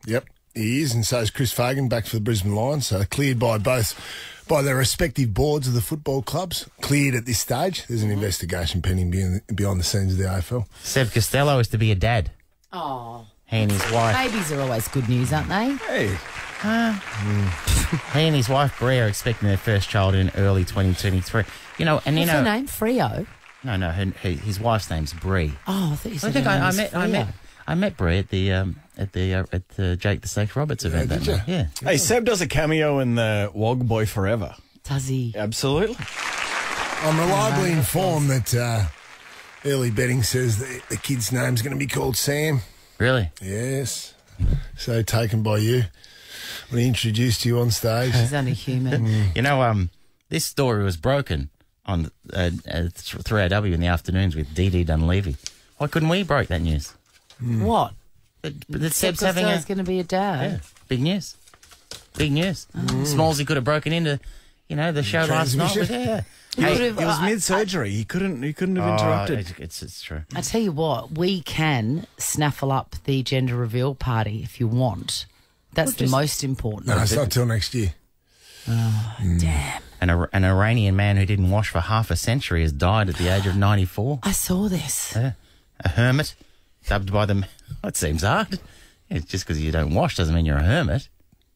Yep, he is, and so is Chris Fagan back for the Brisbane Lions. So cleared by their respective boards of the football clubs. Cleared at this stage. There's an investigation pending beyond the scenes of the AFL. Seb Costello is to be a dad. Oh. He and his wife. Babies are always good news, aren't they? Hey. He and his wife Brie are expecting their first child in early 2023. What's her name? Frio? No, his wife's name's Brie. Oh, I thought you said I met Brie at the Jake the Snake Roberts event that night. Yeah. Hey, Seb does a cameo in the Wog Boy Forever. Does he? Absolutely. I'm reliably informed that early betting says the kid's name's going to be called Sam. Really? Yes. So taken by you when he introduced you on stage. He's only human. You know, this story was broken on through AW in the afternoons with Dee Dunleavy. Why couldn't we break that news? What? That Seb's having Costello's going to be a dad. big news. Big news. Smallsy could have broken into, the show last night. It was mid-surgery. He couldn't have interrupted. It's true. I tell you what, we can snaffle up the gender reveal party if you want. That's the most important. No, it's not till next year. Oh, damn. An Iranian man who didn't wash for half a century has died at the age of 94. I saw this. Yeah. A hermit, dubbed by them. That seems hard. Yeah, just because you don't wash doesn't mean you're a hermit.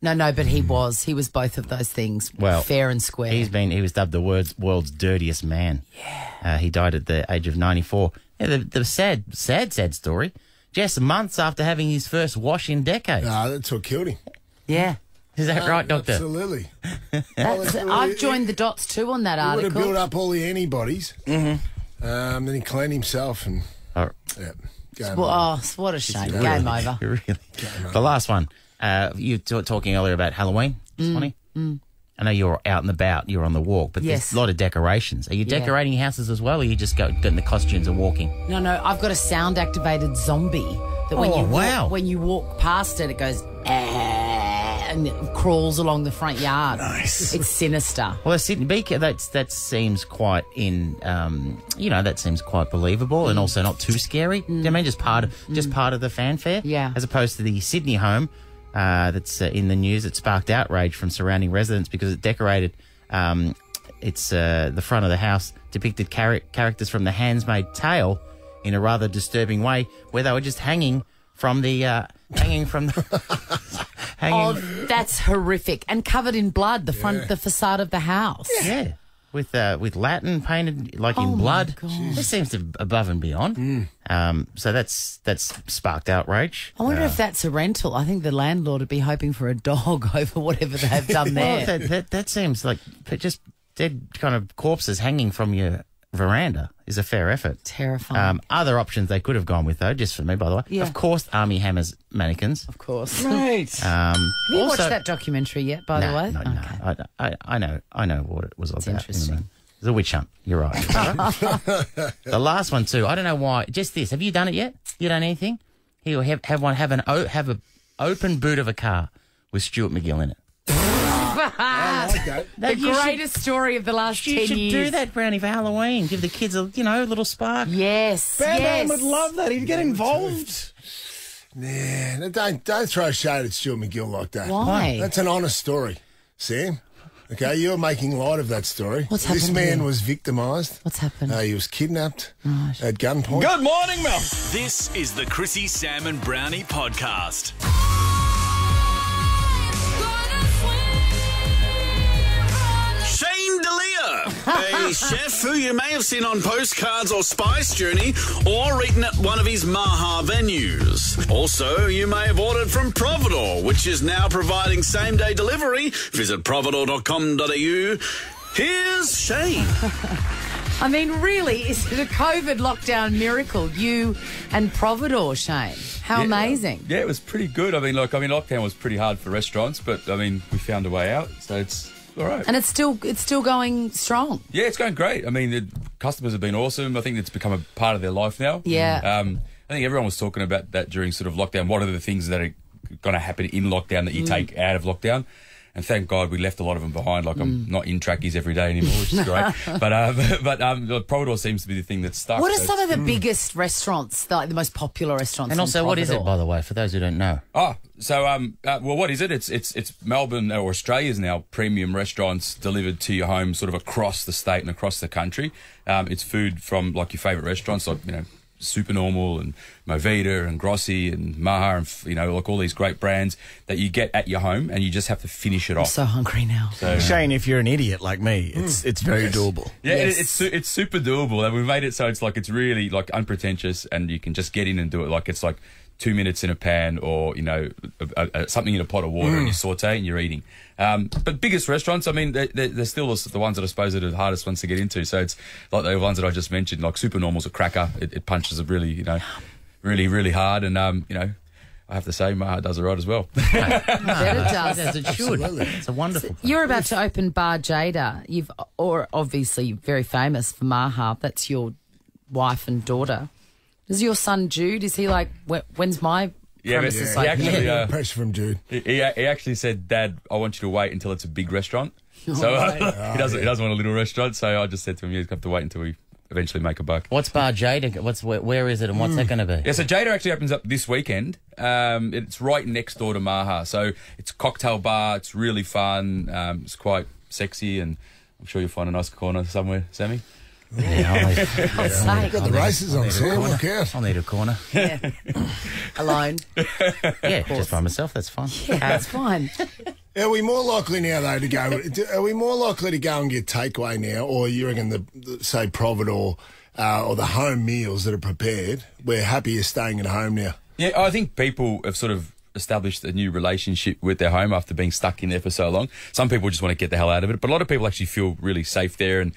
No, but he was. He was both of those things. Well, fair and square. He was dubbed the world's dirtiest man. Yeah. He died at the age of 94. Yeah, the sad story. Just months after having his first wash in decades. No, that's what killed him. Yeah. Is that right, Doctor? Absolutely. I've joined the dots too on that article. He would have built up all the antibodies. Then he cleaned himself and... what a shame. Game over. Really. The last one. You were talking earlier about Halloween, Swanee. I know you're out and about, you're on the walk, but there's a lot of decorations. Are you decorating houses as well, or are you just getting the costumes and walking? No, I've got a sound-activated zombie that when you walk past it, it goes, and it crawls along the front yard. Nice. It's sinister. Well, that seems quite that seems quite believable and also not too scary. Do you know what I mean? Just part of the fanfare? Yeah. As opposed to the Sydney home that's in the news that sparked outrage from surrounding residents because it decorated it's the front of the house depicted characters from The Handmaid's Tale in a rather disturbing way, where they were just hanging from the Oh, that's horrific. And covered in blood, the facade of the house. Yeah. With Latin painted like in blood. This seems to be above and beyond. So that's sparked outrage. I wonder if that's a rental. I think the landlord would be hoping for a dog over whatever they've done there. Well, that seems like just dead kind of corpses hanging from your veranda is a fair effort. Terrifying. Other options they could have gone with, though, just for me, by the way. Yeah. Of course, Army Hammer's mannequins. Of course. Right. Have you watched that documentary yet, by the way? No. I know what it was about. interesting. It's a witch hunt. You're right. The last one too. I don't know why. Just this. Have you done it yet? You done anything? Here, have an open boot of a car with Stuart McGill in it. The greatest story of the last 10 years. You should do that, Brownie, for Halloween. Give the kids a little spark. Yes. Bam would love that. He'd get involved. Nah, don't throw shade at Stuart McGill like that. Why? That's an honest story, Sam. Okay, you're making light of that story. What's This happened man here? was victimised. What's happened? He was kidnapped at gunpoint. Good morning, Mel. This is the Chrissie, Sam and Brownie podcast. Shane Delia, a chef who you may have seen on postcards or Spice Journey or eaten at one of his Maha venues. Also, you may have ordered from Providoor, which is now providing same-day delivery. Visit providoor.com.au. Here's Shane. I mean, really, is it a COVID lockdown miracle? You and Providoor, Shane. How amazing. Yeah, it was pretty good. I mean, lockdown was pretty hard for restaurants, but, we found a way out, so it's all right. And it's still going strong. Yeah, it's going great. I mean, the customers have been awesome. I think it's become a part of their life now. Yeah. I think everyone was talking about that during sort of lockdown. What are the things that are going to happen in lockdown that you take out of lockdown? And thank God we left a lot of them behind. Like I'm not in trackies every day anymore, which is great. But Providoor seems to be the thing that's stuck. What are some of the biggest restaurants, like the most popular restaurants? And also, what is it, by the way, for those who don't know? What is it? It's Melbourne or Australia's now premium restaurants delivered to your home, sort of across the state and across the country. It's food from like your favourite restaurants, like Supernormal and Movida and Grossi and Maha and like all these great brands that you get at your home, and you just have to finish it off. I'm so hungry now. So, Shane, if you're an idiot like me, it's very doable. Yeah, it's super doable, and we've made it so it's really like unpretentious, and you can just get in and do it. Like it's like 2 minutes in a pan, or something in a pot of water, and you saute and you're eating. But biggest restaurants, I mean, they're still the ones that I suppose are the hardest ones to get into. So it's like the ones that I just mentioned, like Supernormal's a cracker. It punches it really, really, really hard. And I have to say, Maha does it right as well. Bet it does. As it should. It's a wonderful place. You're about to open Bar Jada. Or obviously very famous for Maha. That's your wife and daughter. Is your son Jude? Is he like, when's my premises open? Pressure from Jude. He actually said, "Dad, I want you to wait until it's a big restaurant." So he doesn't want a little restaurant. So I just said to him, "You have to wait until we eventually make a buck." What's Bar Jada? Where is it, and what's that going to be? Yeah, so Jada actually opens up this weekend. It's right next door to Maha. So it's a cocktail bar. It's really fun. It's quite sexy, and I'm sure you'll find a nice corner somewhere, Sammy. Yeah, I've got the races on, Sam. Look out. I'll need a corner. Yeah. Alone. Yeah, just by myself. That's fine. Yeah, that's fine. Are we more likely now, though, to go? Are we more likely to go and get takeaway now, or you reckon say Providoor or the home meals that are prepared? We're happier staying at home now. Yeah, I think people have sort of established a new relationship with their home after being stuck in there for so long. Some people just want to get the hell out of it, but a lot of people actually feel really safe there. And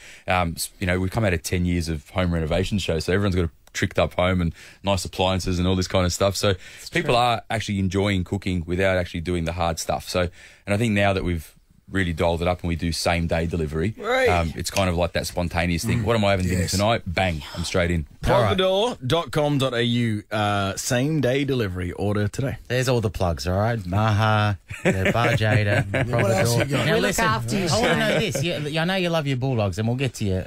we've come out of 10 years of home renovation shows, so everyone's got a tricked up home and nice appliances and all this kind of stuff. So people are actually enjoying cooking without actually doing the hard stuff. So, and I think now that we've really dialed it up and we do same day delivery, it's kind of like that spontaneous thing. What am I having dinner tonight? Bang, I'm straight in. Providoor.com.au, same day delivery. Order today. There's all the plugs, all right? Maha, Bar Jada, Providoor. Now We look after you, I want to Shane. know this. I know you love your Bulldogs, and we'll get to your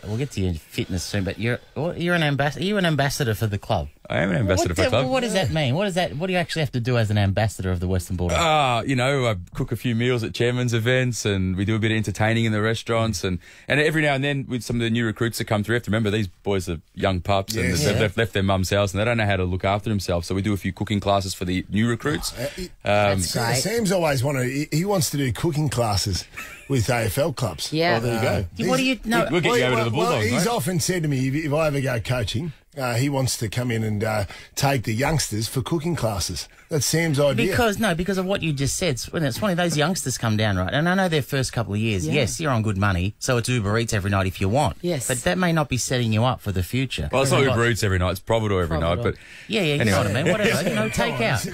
fitness soon. But you're an ambassador. You're an ambassador for the club. I am an ambassador for the club. What does that mean? What do you actually have to do as an ambassador of the Western Bulldogs? I cook a few meals at chairman's events, and we do a bit of entertaining in the restaurants, and every now and then with some of the new recruits that come through. You have to remember these boys are young pups, and they've left their mum's house, and they don't know how to look after themselves. So we do a few cooking classes for the new recruits. That's great. Sam's always he wants to do cooking classes with AFL clubs. Yeah. Oh, there you go. What do you know? We'll get you over to the Bulldogs, he's mate. often said to me, if I ever go coaching, he wants to come in and take the youngsters for cooking classes. That's Sam's idea. Because of what you just said. It's funny, those youngsters come down, right? And I know their first couple of years, yes, you're on good money, so it's Uber Eats every night if you want. Yes. But that may not be setting you up for the future. Well, it's not Uber Eats every night. It's Providoor every night. But Yeah, you anyway. know what I mean. Whatever. Take out.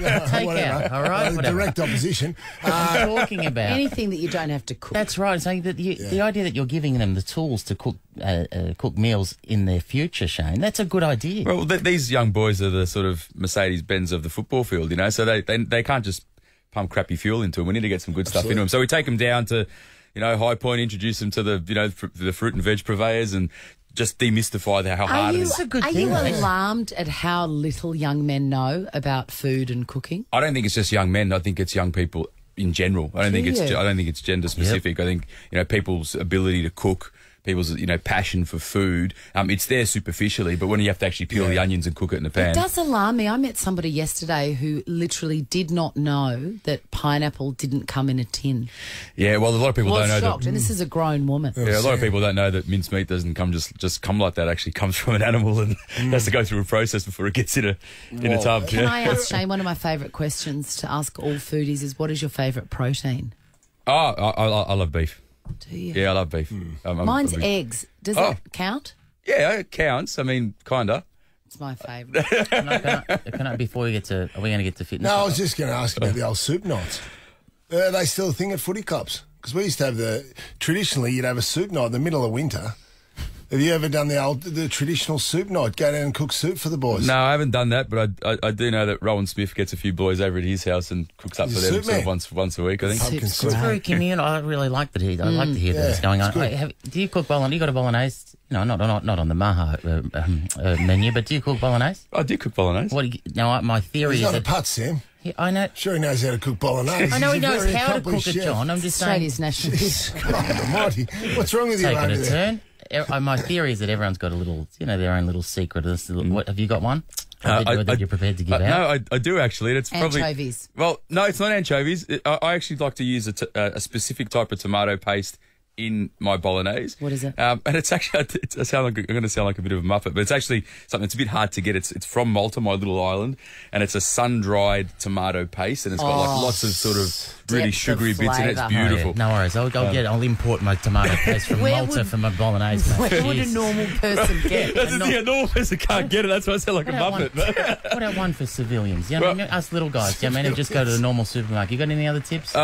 All right? Whatever. Direct opposition. I'm talking about Anything that you don't have to cook. That's right. So the idea that you're giving them the tools to cook meals in their future, Shane, that's a good idea. Well, these young boys are the sort of Mercedes-Benz of the football field, so they can't just pump crappy fuel into them. We need to get some good stuff into them. So we take them down to, High Point, introduce them to the fruit and veg purveyors, and just demystify how hard it is. Are you alarmed at how little young men know about food and cooking? I don't think it's just young men. I think it's young people in general. I don't think it's gender specific. I think people's ability to cook, people's passion for food. It's there superficially, but when you have to actually peel the onions and cook it in the pan. It does alarm me. I met somebody yesterday who literally did not know that pineapple didn't come in a tin. Yeah, well, a lot of people don't know shocked, that. and this is a grown woman. Yeah, a lot of people don't know that mincemeat doesn't come just come like that. It actually comes from an animal and has to go through a process before it gets in a tub. Can I ask Shane, one of my favourite questions to ask all foodies is, what is your favourite protein? I love beef. Do you? Yeah, I love beef. Mine's eggs. Does that count? Yeah, it counts. I mean, kinda. It's my favourite. Before we get to, are we going to get to fitness? No, I was just going to ask about the old soup nights. Are they still a thing at footy clubs? Because we used to have traditionally you'd have a soup night in the middle of winter. Have you ever done the traditional soup night? Go down and cook soup for the boys? No, I haven't done that, but I do know that Rowan Smith gets a few boys over at his house and cooks up for them sort of once a week, I think. It's very communal. I really like to hear this going on. Do you cook bolognese? You got a bolognese? No, not on the Maha menu, but do you cook bolognese? I do cook bolognese. My theory He's is not a putz, Sam. Yeah, I know. Sure, he knows how to cook bolognese. I know he He's a knows very how to cook it, accomplished John. I'm just saying. Australia's national dish. God almighty. What's wrong with you Taking over a there? turn. My theory is that everyone's got a little, their own little secret. What have you got one? That you're prepared to give out? No, I do actually. It's probably anchovies. Well, no, it's not anchovies. I actually like to use a specific type of tomato paste in my bolognese. What is it? And it's actually, I'm going to sound like a bit of a muppet, but it's actually something that's a bit hard to get. It's from Malta, my little island, and it's a sun-dried tomato paste, and it's got like lots of sort of really sugary bits in it. It's beautiful. No worries. I'll import my tomato paste from Malta for my bolognese. Where would a normal person get? A normal person can't get it. That's why I sound like a muppet. What about one for civilians? Us little guys. who just go to the normal supermarket. You got any other tips?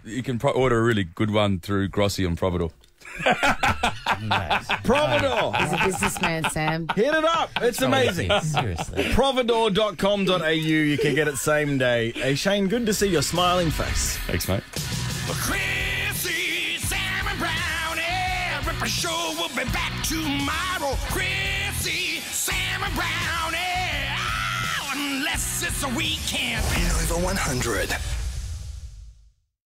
You can order a really good one through Grossi on Providoor. Providoor! He's a businessman, Sam. Hit it up. It's amazing. Seriously. Providoor.com.au. You can get it same day. Hey, Shane, good to see your smiling face. Thanks, mate. Chrissie, Sam and Brownie. Ripper Show will be back tomorrow. Chrissie, Sam and Brownie. Oh, unless it's a weekend. Over 100.